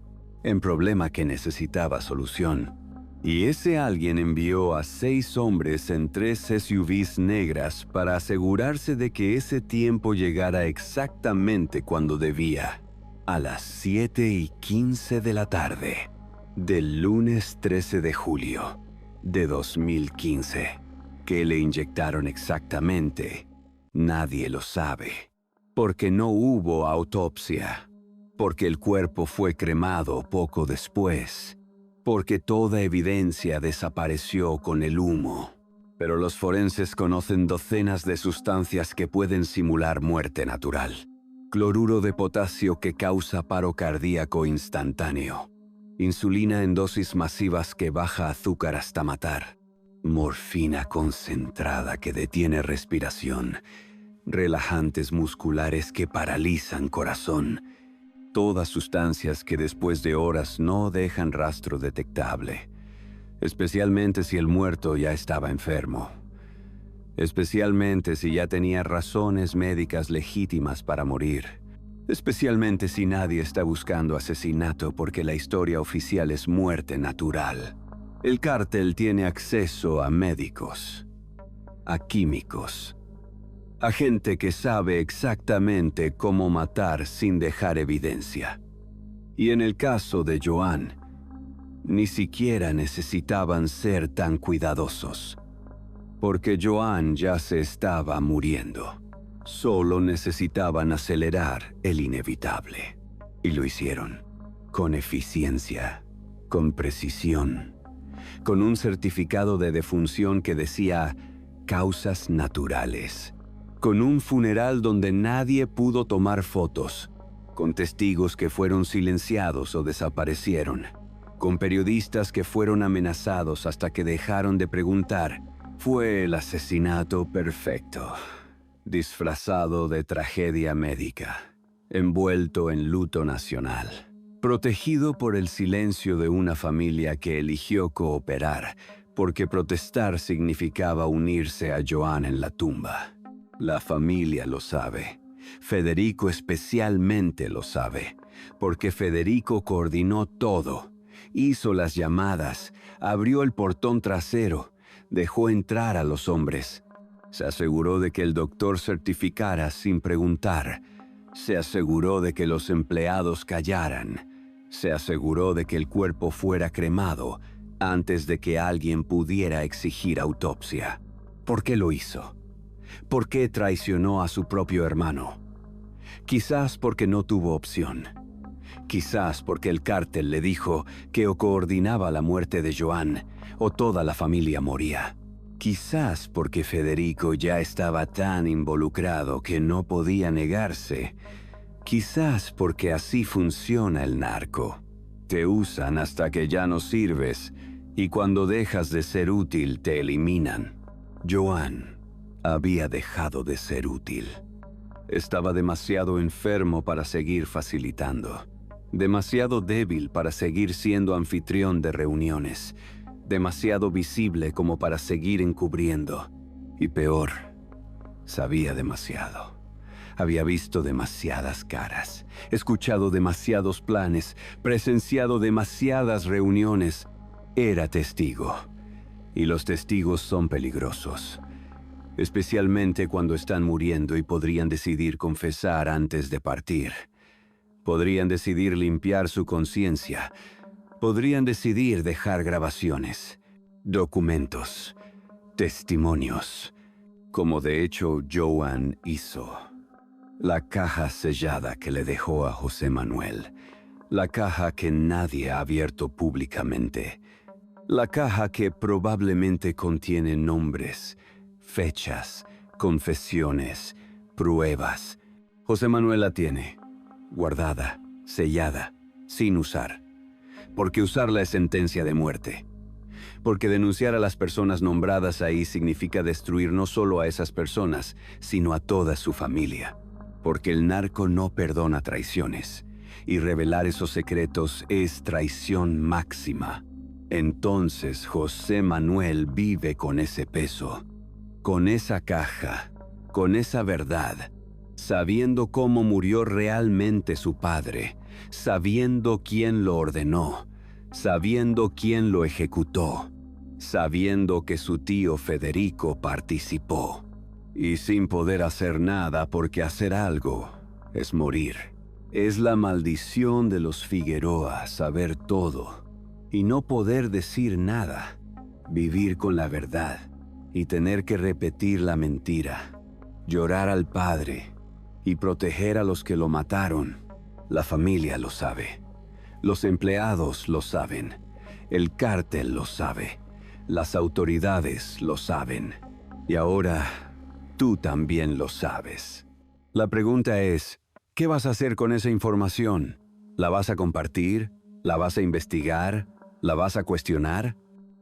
en problema que necesitaba solución. Y ese alguien envió a 6 hombres en 3 SUVs negras para asegurarse de que ese tiempo llegara exactamente cuando debía, a las 7:15 de la tarde, del lunes 13 de julio de 2015. ¿Qué le inyectaron exactamente? Nadie lo sabe, porque no hubo autopsia, porque el cuerpo fue cremado poco después, porque toda evidencia desapareció con el humo. Pero los forenses conocen docenas de sustancias que pueden simular muerte natural. Cloruro de potasio que causa paro cardíaco instantáneo. Insulina en dosis masivas que baja azúcar hasta matar. Morfina concentrada que detiene respiración. Relajantes musculares que paralizan corazón. Todas sustancias que después de horas no dejan rastro detectable, especialmente si el muerto ya estaba enfermo, especialmente si ya tenía razones médicas legítimas para morir, especialmente si nadie está buscando asesinato porque la historia oficial es muerte natural. El cártel tiene acceso a médicos, a químicos, a gente que sabe exactamente cómo matar sin dejar evidencia. Y en el caso de Johann, ni siquiera necesitaban ser tan cuidadosos, porque Johann ya se estaba muriendo. Solo necesitaban acelerar el inevitable. Y lo hicieron, con eficiencia, con precisión, con un certificado de defunción que decía causas naturales. Con un funeral donde nadie pudo tomar fotos, con testigos que fueron silenciados o desaparecieron, con periodistas que fueron amenazados hasta que dejaron de preguntar. Fue el asesinato perfecto, disfrazado de tragedia médica, envuelto en luto nacional, protegido por el silencio de una familia que eligió cooperar, porque protestar significaba unirse a Johann en la tumba. La familia lo sabe. Federico especialmente lo sabe, porque Federico coordinó todo, hizo las llamadas, abrió el portón trasero, Dejó entrar a los hombres. Se aseguró de que el doctor certificara sin preguntar. Se aseguró de que los empleados callaran. Se aseguró de que el cuerpo fuera cremado antes de que alguien pudiera exigir autopsia. ¿Por qué lo hizo? ¿Por qué traicionó a su propio hermano? Quizás porque no tuvo opción. Quizás porque el cártel le dijo que o coordinaba la muerte de Joan o toda la familia moría. Quizás porque Federico ya estaba tan involucrado que no podía negarse. Quizás porque así funciona el narco. Te usan hasta que ya no sirves y cuando dejas de ser útil te eliminan. Joan había dejado de ser útil. Estaba demasiado enfermo para seguir facilitando. Demasiado débil para seguir siendo anfitrión de reuniones. Demasiado visible como para seguir encubriendo. Y peor, sabía demasiado. Había visto demasiadas caras, escuchado demasiados planes, presenciado demasiadas reuniones. Era testigo. Y los testigos son peligrosos. Especialmente cuando están muriendo y podrían decidir confesar antes de partir. Podrían decidir limpiar su conciencia. Podrían decidir dejar grabaciones, documentos, testimonios, como de hecho Joan hizo. La caja sellada que le dejó a José Manuel. La caja que nadie ha abierto públicamente. La caja que probablemente contiene nombres, fechas, confesiones, pruebas. José Manuel la tiene, guardada, sellada, sin usar. Porque usarla es sentencia de muerte. Porque denunciar a las personas nombradas ahí significa destruir no solo a esas personas, sino a toda su familia. Porque el narco no perdona traiciones, y revelar esos secretos es traición máxima. Entonces José Manuel vive con ese peso, con esa caja, con esa verdad, sabiendo cómo murió realmente su padre, sabiendo quién lo ordenó, sabiendo quién lo ejecutó, sabiendo que su tío Federico participó, y sin poder hacer nada porque hacer algo es morir. Es la maldición de los Figueroa saber todo y no poder decir nada, vivir con la verdad y tener que repetir la mentira, llorar al padre y proteger a los que lo mataron. La familia lo sabe, los empleados lo saben, el cártel lo sabe, las autoridades lo saben y ahora tú también lo sabes. La pregunta es, ¿qué vas a hacer con esa información? ¿La vas a compartir? ¿La vas a investigar? ¿La vas a cuestionar?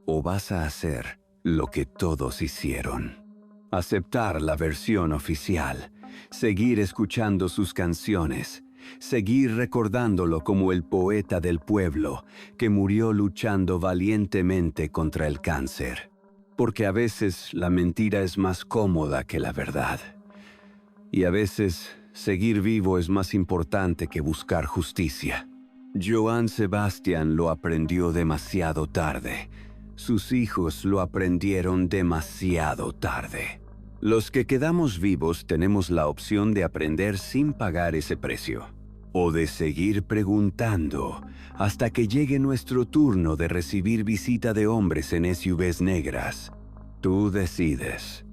¿O vas a hacer lo que todos hicieron? Aceptar la versión oficial, seguir escuchando sus canciones, seguir recordándolo como el poeta del pueblo que murió luchando valientemente contra el cáncer. Porque a veces la mentira es más cómoda que la verdad. Y a veces seguir vivo es más importante que buscar justicia. Joan Sebastián lo aprendió demasiado tarde. Sus hijos lo aprendieron demasiado tarde. Los que quedamos vivos tenemos la opción de aprender sin pagar ese precio. O de seguir preguntando hasta que llegue nuestro turno de recibir visita de hombres en SUVs negras. Tú decides.